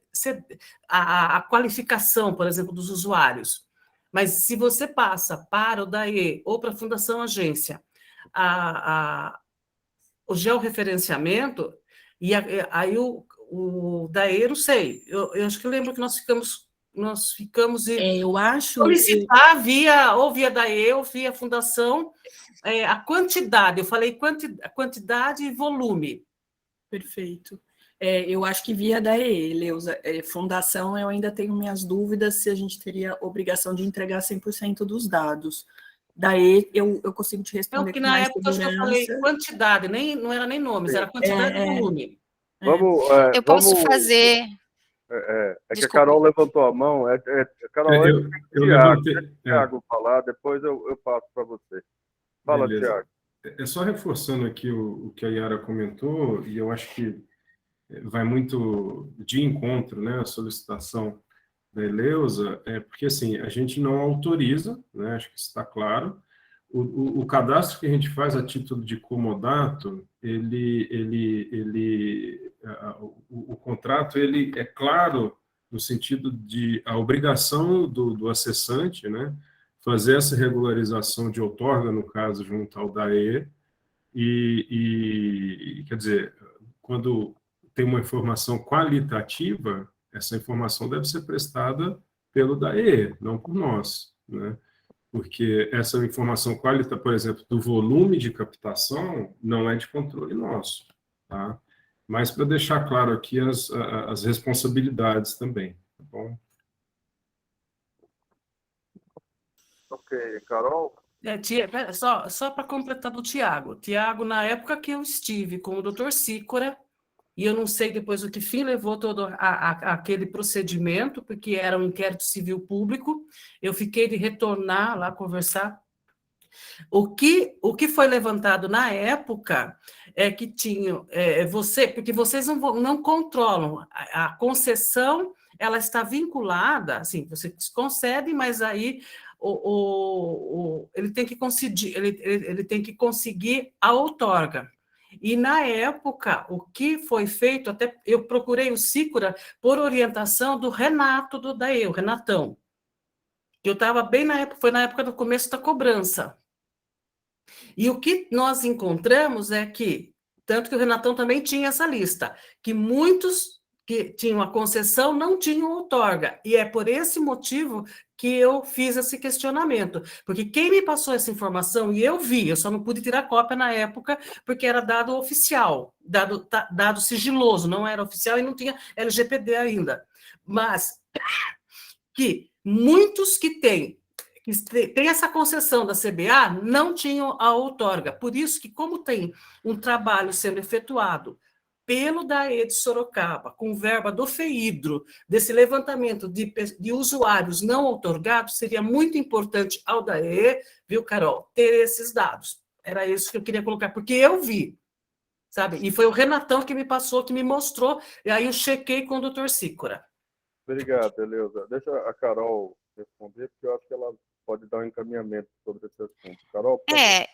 a qualificação, por exemplo, dos usuários. Mas se você passa para o DAE ou para a Fundação Agência o georreferenciamento, e aí o DAE, não sei, eu acho que eu lembro que nós ficamos eu acho solicitar ou via DAE ou via Fundação a quantidade, eu falei quantidade e volume. Perfeito. Eu acho que via DAE, Leusa. Fundação, eu ainda tenho minhas dúvidas se a gente teria obrigação de entregar 100% dos dados. DAE, eu consigo te responder com mais segurança. Porque na época eu falei quantidade, não era nem nomes, era quantidade e volume. Eu posso fazer... que a Carol levantou a mão. Carol, eu levantei. Tiago falar, depois eu passo para você. Fala, Tiago. É só reforçando aqui o que a Yara comentou, e eu acho que vai muito de encontro, né, a solicitação da Eleusa, porque assim, a gente não autoriza, né, acho que isso está claro. O cadastro que a gente faz a título de comodato, o contrato ele é claro no sentido de a obrigação do acessante, né, fazer essa regularização de outorga, no caso, junto ao DAE, quer dizer, quando tem uma informação qualitativa, essa informação deve ser prestada pelo DAE, não por nós, né? Porque essa informação qualitativa, por exemplo, do volume de captação, não é de controle nosso, tá? Mas para deixar claro aqui as responsabilidades também, tá bom? Ok, Carol? Só para completar do Tiago. Tiago, na época que eu estive com o doutor Cícora, e eu não sei depois o que fim levou todo aquele procedimento, porque era um inquérito civil público, eu fiquei de retornar lá conversar. O que foi levantado na época é que tinha porque vocês não controlam a concessão, ela está vinculada, assim, você concede, mas aí ele tem que conseguir, ele tem que conseguir a outorga. E, na época, o que foi feito, até eu procurei o Cícora por orientação do Renato do DAE, o Renatão. Eu estava bem na época, foi na época do começo da cobrança. E o que nós encontramos é que, tanto que o Renatão também tinha essa lista, que muitos que tinham a concessão não tinham outorga. E é por esse motivo que eu fiz esse questionamento. Porque quem me passou essa informação, e eu vi, eu só não pude tirar cópia na época, porque era dado oficial, dado sigiloso, não era oficial e não tinha LGPD ainda. Mas que muitos que têm essa concessão da CBA não tinham a outorga. Por isso que, como tem um trabalho sendo efetuado pelo DAE de Sorocaba, com verba do FEIDRO, desse levantamento de usuários não outorgados, seria muito importante ao DAE, viu, Carol, ter esses dados. Era isso que eu queria colocar, porque eu vi, sabe? E foi o Renatão que me passou, que me mostrou, e aí eu chequei com o doutor Cícora. Obrigado, Eleusa. Deixa a Carol responder, porque eu acho que ela pode dar um encaminhamento sobre esse assunto. Carol, por favor.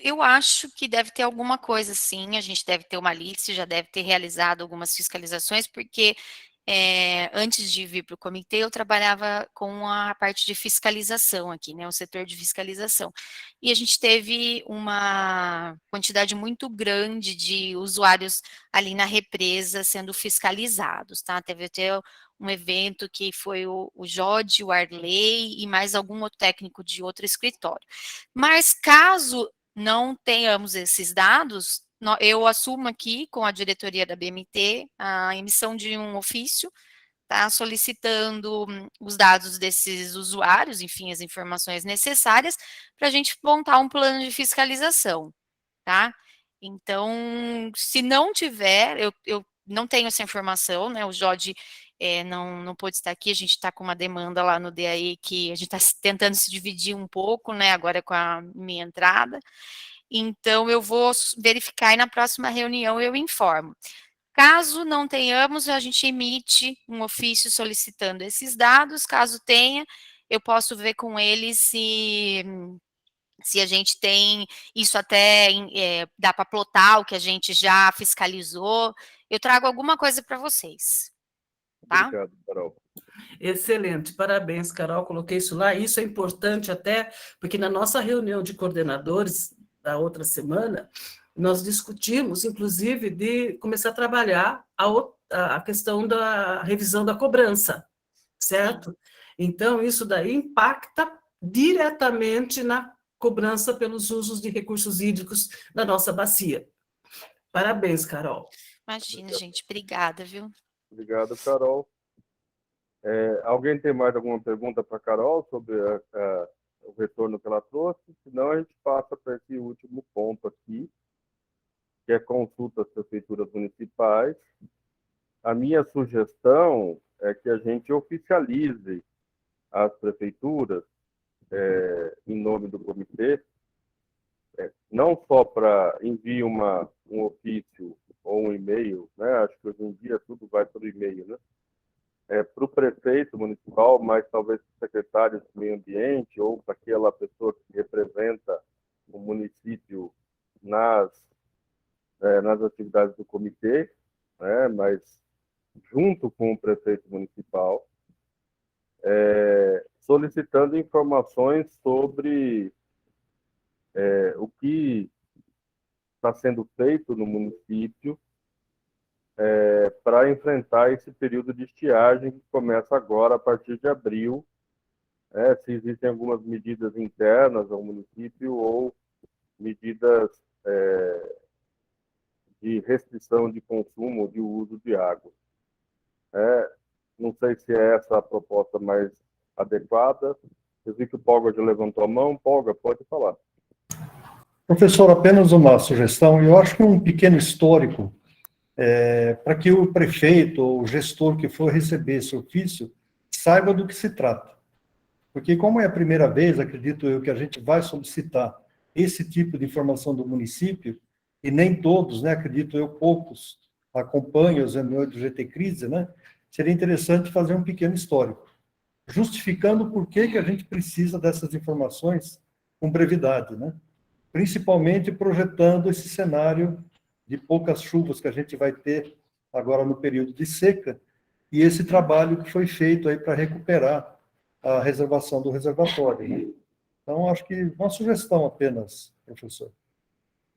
Eu acho que deve ter alguma coisa, sim, a gente deve ter uma lista, já deve ter realizado algumas fiscalizações, porque antes de vir para o comitê, eu trabalhava com a parte de fiscalização aqui, né, o setor de fiscalização. E a gente teve uma quantidade muito grande de usuários ali na represa sendo fiscalizados, tá? Teve até um evento que foi o Jodi, o Arley e mais algum outro técnico de outro escritório. Mas caso não tenhamos esses dados, eu assumo aqui com a diretoria da BMT a emissão de um ofício, tá, solicitando os dados desses usuários, enfim, as informações necessárias para a gente montar um plano de fiscalização, tá? Então, se não tiver, eu não tenho essa informação, né, o Jodi não pôde estar aqui, a gente está com uma demanda lá no DAE que a gente está tentando se dividir um pouco, né, agora com a minha entrada, então eu vou verificar e na próxima reunião eu informo. Caso não tenhamos, a gente emite um ofício solicitando esses dados, caso tenha, eu posso ver com eles se a gente tem isso até, dá para plotar o que a gente já fiscalizou, eu trago alguma coisa para vocês. Tá? Obrigado, Carol. Excelente, parabéns, Carol, coloquei isso lá, isso é importante até, porque na nossa reunião de coordenadores da outra semana, nós discutimos, inclusive, de começar a trabalhar a questão da revisão da cobrança, certo? Então, isso daí impacta diretamente na cobrança pelos usos de recursos hídricos da nossa bacia. Parabéns, Carol. Imagina, gente, obrigada, viu? Obrigado, Carol. Alguém tem mais alguma pergunta para a Carol sobre o retorno que ela trouxe? Senão, a gente passa para esse último ponto aqui, que é consulta às prefeituras municipais. A minha sugestão é que a gente oficialize as prefeituras, em nome do comitê, não só para enviar um ofício ou um e-mail, né? Acho que hoje em dia tudo vai por e-mail, né? Para o prefeito municipal, mas talvez para o secretário do meio ambiente ou para aquela pessoa que representa o município nas atividades do comitê, né? Mas junto com o prefeito municipal, solicitando informações sobre o que está sendo feito no município para enfrentar esse período de estiagem que começa agora, a partir de abril, se existem algumas medidas internas ao município ou medidas de restrição de consumo ou de uso de água. Não sei se é essa a proposta mais adequada. Eu vi que o Polga já levantou a mão. Polga, pode falar. Professor, apenas uma sugestão. Eu acho que um pequeno histórico para que o prefeito ou o gestor que for receber esse ofício saiba do que se trata. Porque como é a primeira vez, acredito eu, que a gente vai solicitar esse tipo de informação do município, e nem todos, né, acredito eu, poucos acompanham as reuniões do GT Crise, né, seria interessante fazer um pequeno histórico, justificando por que a gente precisa dessas informações com brevidade, né? Principalmente projetando esse cenário de poucas chuvas que a gente vai ter agora no período de seca, e esse trabalho que foi feito aí para recuperar a reservação do reservatório, né? Então, acho que uma sugestão apenas, professor.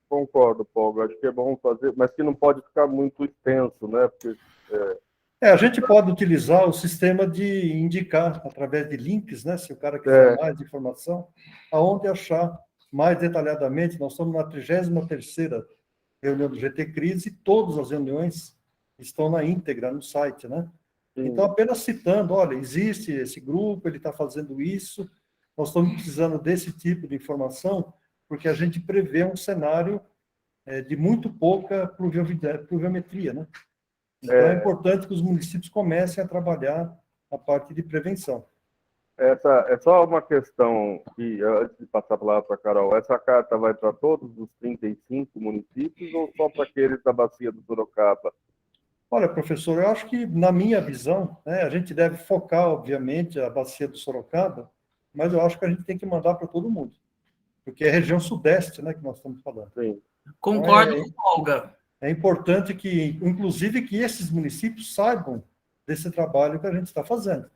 Concordo, Paulo. Acho que é bom fazer, mas que não pode ficar muito extenso, né? Porque, a gente pode utilizar o sistema de indicar, através de links, né? Se o cara quiser mais informação, aonde achar mais detalhadamente. Nós estamos na 33ª reunião do GT Crise, e todas as reuniões estão na íntegra no site, né? Sim. Então, apenas citando, olha, existe esse grupo, ele está fazendo isso, nós estamos precisando desse tipo de informação, porque a gente prevê um cenário de muito pouca pluviometria, né? Então, é importante que os municípios comecem a trabalhar a parte de prevenção. É só uma questão que, antes de passar a palavra para a Carol, essa carta vai para todos os 35 municípios ou só para aqueles da bacia do Sorocaba? Olha, professor, eu acho que, na minha visão, né, a gente deve focar, obviamente, a bacia do Sorocaba, mas eu acho que a gente tem que mandar para todo mundo, porque é a região sudeste, né, que nós estamos falando. Sim. Concordo com Olga. É importante que, inclusive, que esses municípios saibam desse trabalho que a gente está fazendo.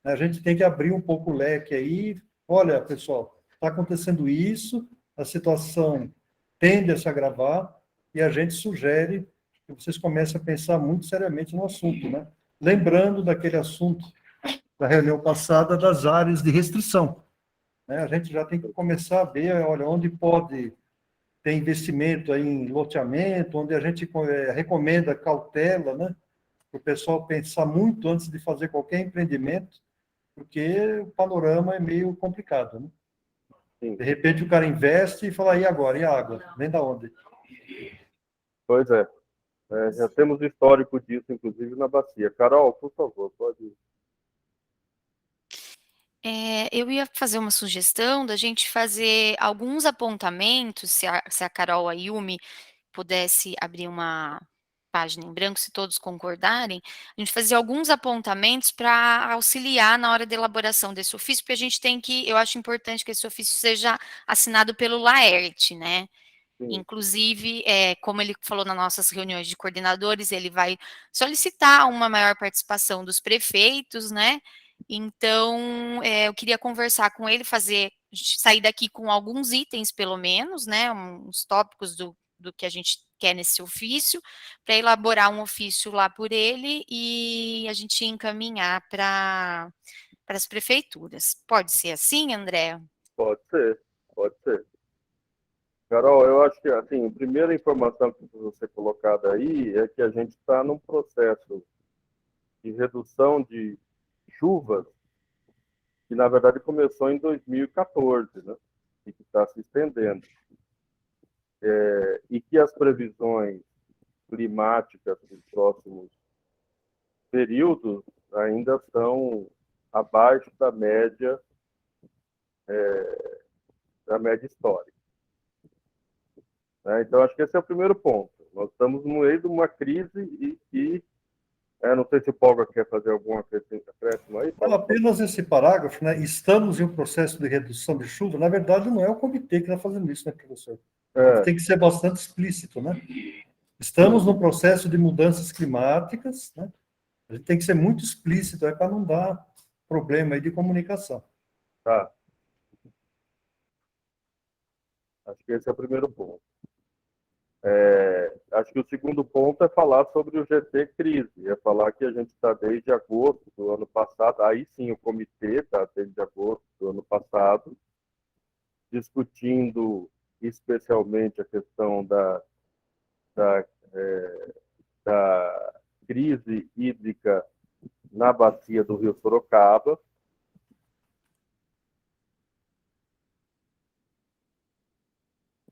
A gente tem que abrir um pouco o leque aí. Olha, pessoal, está acontecendo isso, a situação tende a se agravar, e a gente sugere que vocês comecem a pensar muito seriamente no assunto, né? Lembrando daquele assunto da reunião passada das áreas de restrição, né? A gente já tem que começar a ver, olha, onde pode ter investimento aí em loteamento, onde a gente recomenda cautela, né? Para o pessoal pensar muito antes de fazer qualquer empreendimento, porque o panorama é meio complicado, né? Sim. De repente o cara investe e fala, e agora? E a água? Vem da onde? Pois é. Já temos histórico disso, inclusive, na bacia. Carol, por favor, pode ir. Eu ia fazer uma sugestão da gente fazer alguns apontamentos, se a Carol Ayumi pudesse abrir uma página em branco, se todos concordarem, a gente fazer alguns apontamentos para auxiliar na hora da elaboração desse ofício, porque a gente tem que, eu acho importante que esse ofício seja assinado pelo Laerte, né? Sim. Inclusive, como ele falou nas nossas reuniões de coordenadores, ele vai solicitar uma maior participação dos prefeitos, né? Então, eu queria conversar com ele, sair daqui com alguns itens, pelo menos, né? Uns tópicos do que a gente quer nesse ofício, para elaborar um ofício lá por ele e a gente encaminhar para as prefeituras. Pode ser assim, André? Pode ser, pode ser. Carol, eu acho que, assim, a primeira informação que precisa ser colocada aí é que a gente está num processo de redução de chuvas que, na verdade, começou em 2014, né? E que está se estendendo. E que as previsões climáticas dos próximos períodos ainda estão abaixo da média histórica. né? Então, acho que esse é o primeiro ponto. Nós estamos no meio de uma crise e não sei se o Paulo quer fazer algum acréscimo aí. Então, apenas esse parágrafo, né? Estamos em um processo de redução de chuva. Na verdade, não é o comitê que está fazendo isso, né, professor? Tem que ser bastante explícito, né? Estamos num processo de mudanças climáticas, né? A gente tem que ser muito explícito, para não dar problema aí de comunicação. Tá. Acho que esse é o primeiro ponto. Acho que o segundo ponto é falar sobre o GT Crise, é falar que a gente está desde agosto do ano passado, aí sim o comitê está desde agosto do ano passado, discutindo especialmente a questão da crise hídrica na bacia do Rio Sorocaba.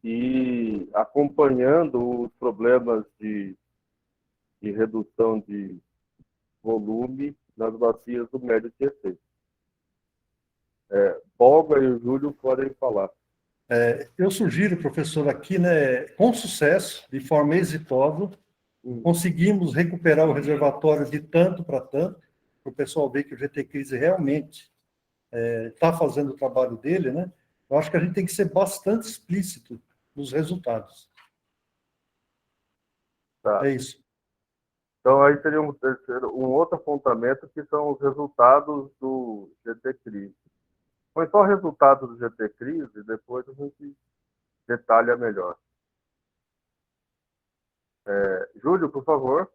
E acompanhando os problemas de redução de volume nas bacias do Médio Tietê. Olga e o Júlio podem falar. Eu sugiro, professor, aqui, né, com sucesso, de forma exitosa, conseguimos recuperar o reservatório de tanto para tanto, para o pessoal ver que o GT Crise realmente está fazendo o trabalho dele, né? Eu acho que a gente tem que ser bastante explícito nos resultados. Tá. É isso. Então, aí teria um outro apontamento, que são os resultados do GT Crise. Foi só resultado do GT Crise, depois a gente detalha melhor. Júlio, por favor.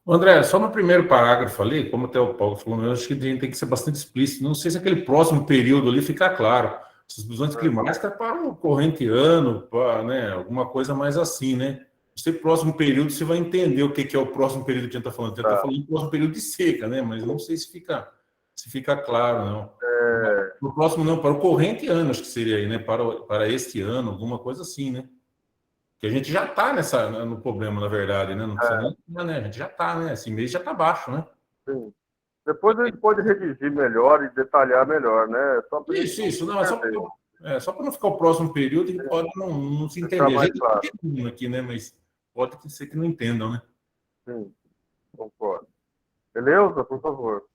André, só no primeiro parágrafo ali, como até o Paulo falou, eu acho que a gente tem que ser bastante explícito. Não sei se aquele próximo período ali fica claro. Essas mudanças climáticas para o corrente ano, para, né, alguma coisa mais assim, né? Esse próximo período, você vai entender o que é o próximo período que a gente está falando. A gente está falando do próximo período de seca, né? Mas não sei se fica claro, não. Para o próximo, não, para o corrente ano, acho que seria aí, né? Para este ano, alguma coisa assim, né? Que a gente já está no problema, na verdade, né? Não precisa nem, né? A gente já está, né? Esse mês já está baixo, né? Sim. Depois a gente pode redigir melhor e detalhar melhor, né? Isso. Não, é só para não ficar o próximo período e pode não se entender. A gente claro. Tem aqui, né? Mas pode ser que não entendam, né? Sim, concordo. Eleusa, por favor.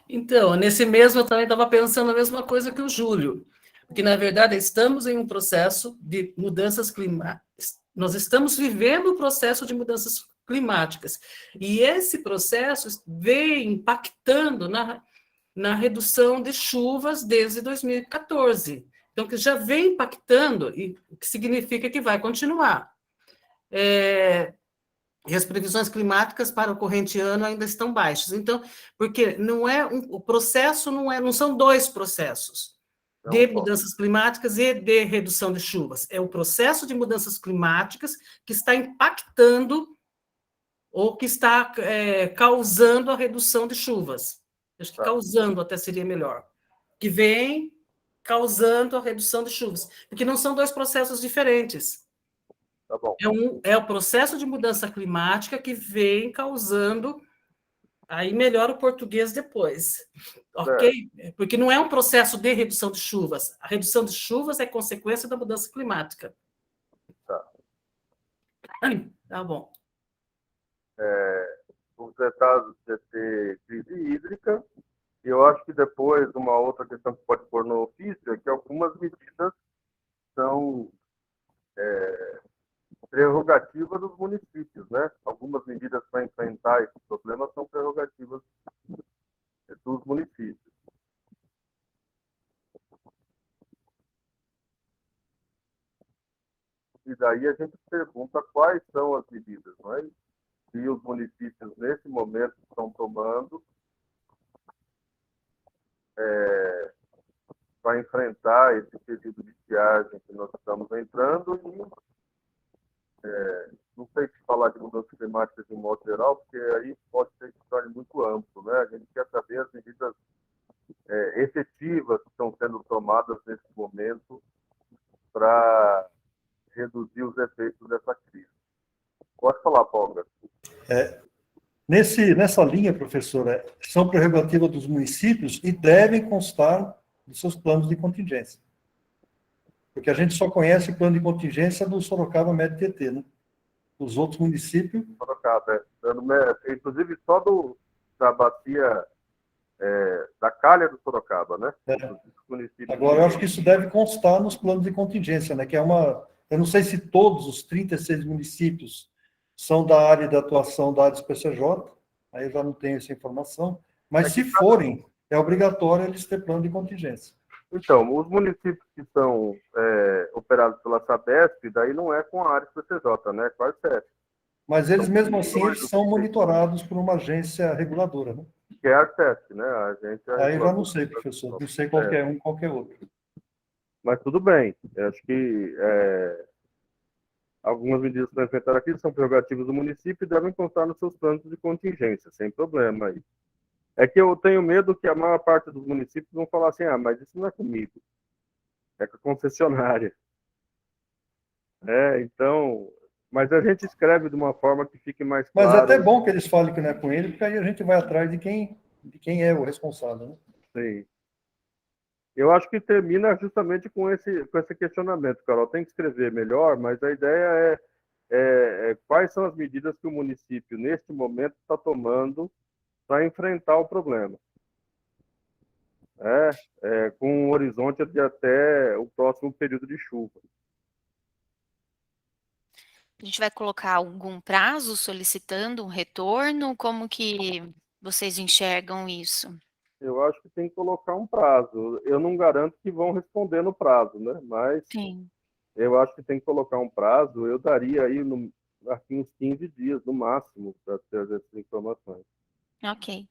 Então, nesse mesmo eu também estava pensando a mesma coisa que o Júlio, porque, na verdade, estamos em um processo de mudanças climáticas. Nós estamos vivendo o processo de mudanças climáticas. E esse processo vem impactando na redução de chuvas desde 2014. Então, que já vem impactando, e o que significa que vai continuar. E as previsões climáticas para o corrente ano ainda estão baixas. Então, porque o processo não são dois processos de mudanças climáticas e de redução de chuvas. É o processo de mudanças climáticas que está impactando ou que está causando a redução de chuvas. Acho que causando até seria melhor. Que vem causando a redução de chuvas. Porque não são dois processos diferentes. Tá bom. É o processo de mudança climática que vem causando... Aí melhora o português depois, ok? Porque não é um processo de redução de chuvas. A redução de chuvas é consequência da mudança climática. Tá bom. Os detalhes de ter crise hídrica, e eu acho que depois uma outra questão que pode pôr no ofício é que algumas medidas são prerrogativa dos municípios, né? Algumas medidas para enfrentar esses problemas são prerrogativas dos municípios. E daí a gente pergunta quais são as medidas, não é? Que os municípios, nesse momento, estão tomando para enfrentar esse período de estiagem que nós estamos entrando e não sei se falar de mudanças climáticas de um modo geral, porque aí pode ser que se torne muito amplo, né? A gente quer saber as medidas efetivas que estão sendo tomadas nesse momento para reduzir os efeitos dessa crise. Pode falar, Paulo. Nessa linha, professora, são prerrogativas dos municípios e devem constar dos seus planos de contingência. Porque a gente só conhece o plano de contingência do Sorocaba Médio Tietê, né? Os outros municípios... Sorocaba, inclusive só da bacia da calha do Sorocaba, né? Agora, eu acho que isso deve constar nos planos de contingência, né? Que é uma... Eu não sei se todos os 36 municípios são da área de atuação da ADES-PCJ, aí eu já não tenho essa informação, mas se forem, é obrigatório eles ter plano de contingência. Então, os municípios que são operados pela Sabesp, daí não é com a ADES-PCJ, né? É com a Arcep. Mas eles, mesmo assim, eles são monitorados por uma agência reguladora, né? Que é a Arcep, né? A agência aí eu já não sei, professor, não sei qualquer um, qualquer outro. Mas tudo bem, eu acho que algumas medidas que estão enfrentadas aqui são prerrogativas do município e devem constar nos seus planos de contingência, sem problema aí. É que eu tenho medo que a maior parte dos municípios vão falar assim, mas isso não é comigo, é com a concessionária. Então, mas a gente escreve de uma forma que fique mais claro. Mas é até bom que eles falem que não é com ele, porque aí a gente vai atrás de quem é o responsável, né? Sim. Eu acho que termina justamente com esse questionamento, Carol. Tem que escrever melhor, mas a ideia é quais são as medidas que o município, neste momento, está tomando para enfrentar o problema. Com um horizonte de até o próximo período de chuva. A gente vai colocar algum prazo solicitando um retorno? Como que vocês enxergam isso? Eu acho que tem que colocar um prazo. Eu não garanto que vão responder no prazo, né? Mas Sim. Eu acho que tem que colocar um prazo. Eu daria aí aqui uns 15 dias, no máximo, para ter essas informações. Ok.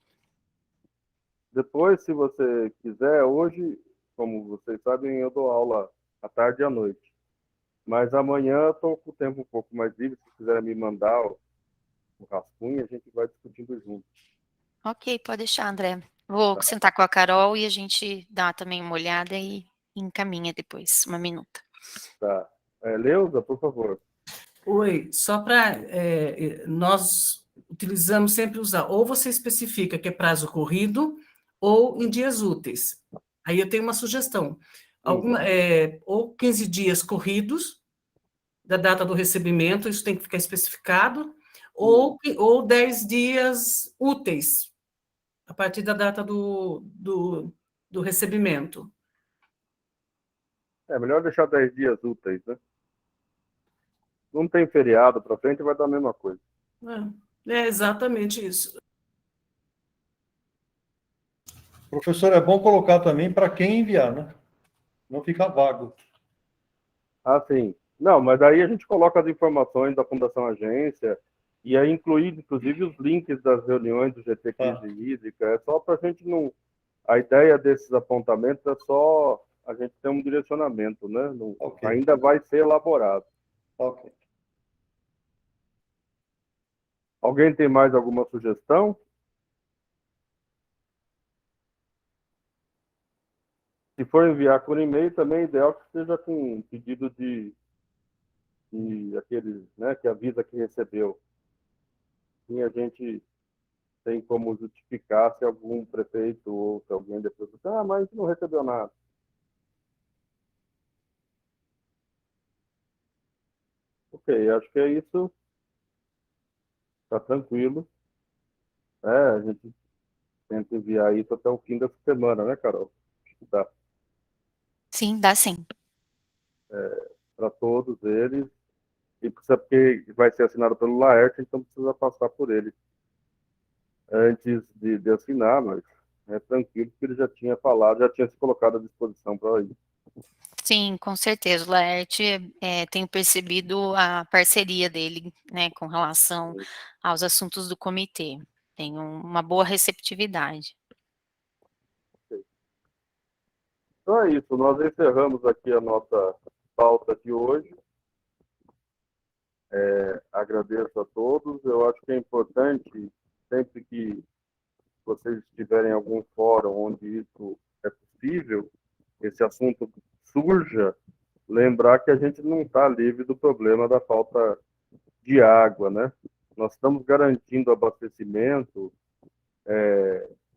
Depois, se você quiser, hoje, como vocês sabem, eu dou aula à tarde e à noite. Mas amanhã eu estou com o tempo um pouco mais livre. Se quiserem me mandar o rascunho, a gente vai discutindo junto. Ok, pode deixar, André. Vou sentar com a Carol e a gente dá também uma olhada e encaminha depois, uma minuta. Tá. Leusa, por favor. Oi, só para... nós utilizamos sempre usar, ou você especifica que é prazo corrido, ou em dias úteis. Aí eu tenho uma sugestão. Ou 15 dias corridos, da data do recebimento, isso tem que ficar especificado, ou 10 dias úteis, a partir da data do recebimento. É melhor deixar 10 dias úteis, né? Não tem feriado para frente, vai dar a mesma coisa. É exatamente isso. Professor, é bom colocar também para quem enviar, né? Não fica vago. Ah, sim. Não, mas aí a gente coloca as informações da Fundação Agência e aí incluir, inclusive, os links das reuniões do GT Crise Hídrica. É só para a gente não... A ideia desses apontamentos é só a gente ter um direcionamento, né? Não... Ainda vai ser elaborado. Ok. Alguém tem mais alguma sugestão? Se for enviar por e-mail, também é ideal que seja com um pedido de aqueles, né, que avisa que recebeu. Assim a gente tem como justificar se algum prefeito ou se alguém depois diz, mas não recebeu nada. Ok, acho que é isso. Está tranquilo. A gente tenta enviar isso até o fim dessa semana, né, Carol? Acho que dá. Sim, dá sim. Para todos eles. E precisa, porque vai ser assinado pelo Laerte, então precisa passar por ele antes de assinar, mas é tranquilo, porque ele já tinha falado, já tinha se colocado à disposição para isso. Sim, com certeza. O Laerte, tenho percebido a parceria dele, né, com relação aos assuntos do comitê. Tem uma boa receptividade. Então é isso, nós encerramos aqui a nossa pauta de hoje. Agradeço a todos. Eu acho que é importante, sempre que vocês estiverem em algum fórum onde isso é possível, esse assunto surja, lembrar que a gente não está livre do problema da falta de água, né? Nós estamos garantindo abastecimento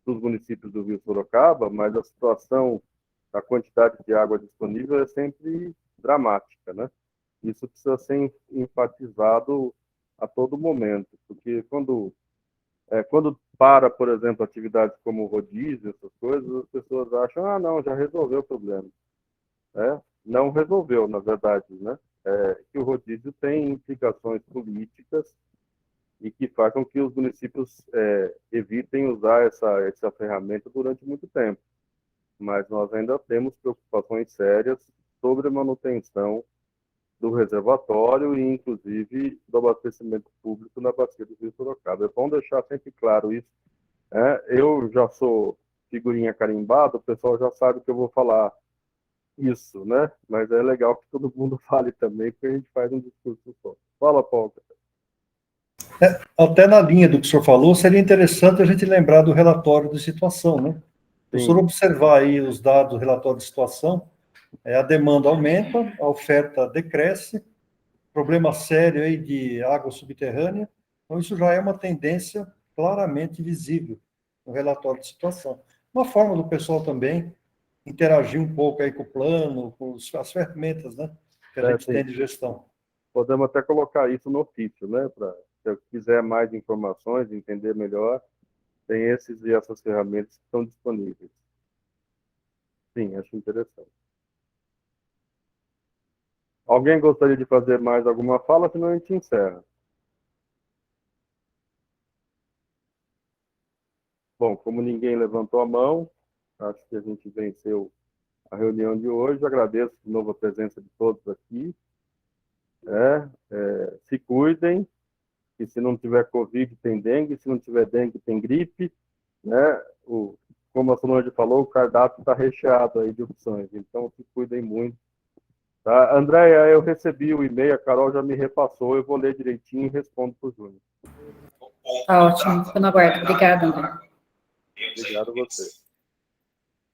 dos municípios do Rio Sorocaba, mas a situação, a quantidade de água disponível é sempre dramática, né? Isso precisa ser enfatizado a todo momento, porque quando para, por exemplo, atividades como rodízio, essas coisas, as pessoas acham, ah, não, já resolveu o problema. Não resolveu, na verdade, né? Que o rodízio tem implicações políticas e que faz com que os municípios evitem usar essa ferramenta durante muito tempo. Mas nós ainda temos preocupações sérias sobre a manutenção do reservatório e, inclusive, do abastecimento público na bacia do Rio Sorocaba. É bom deixar sempre claro isso. Eu já sou figurinha carimbada, o pessoal já sabe que eu vou falar isso, né? Mas é legal que todo mundo fale também, porque a gente faz um discurso só. Fala, Paulo. Até na linha do que o senhor falou, seria interessante a gente lembrar do relatório de situação, né? Se o senhor observar aí os dados do relatório de situação, a demanda aumenta, a oferta decresce, problema sério aí de água subterrânea, então isso já é uma tendência claramente visível no relatório de situação. Uma forma do pessoal também interagir um pouco aí com o plano, com as ferramentas, né, que a gente tem de gestão. Podemos até colocar isso no ofício, né, para se eu quiser mais informações, entender melhor, tem esses e essas ferramentas que estão disponíveis. Sim, acho interessante. Alguém gostaria de fazer mais alguma fala, senão a gente encerra. Bom, como ninguém levantou a mão, acho que a gente venceu a reunião de hoje. Agradeço de novo a presença de todos aqui. Se cuidem, que se não tiver Covid, tem dengue, se não tiver dengue, tem gripe, né? Como a Solange falou, o cardápio está recheado aí de opções, então se cuidem muito. Tá? Andréia, eu recebi o e-mail, a Carol já me repassou, eu vou ler direitinho e respondo para o Júnior. Tá ótimo, fico no aguardo. Obrigada, André. Obrigado a você.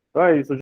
Então é isso,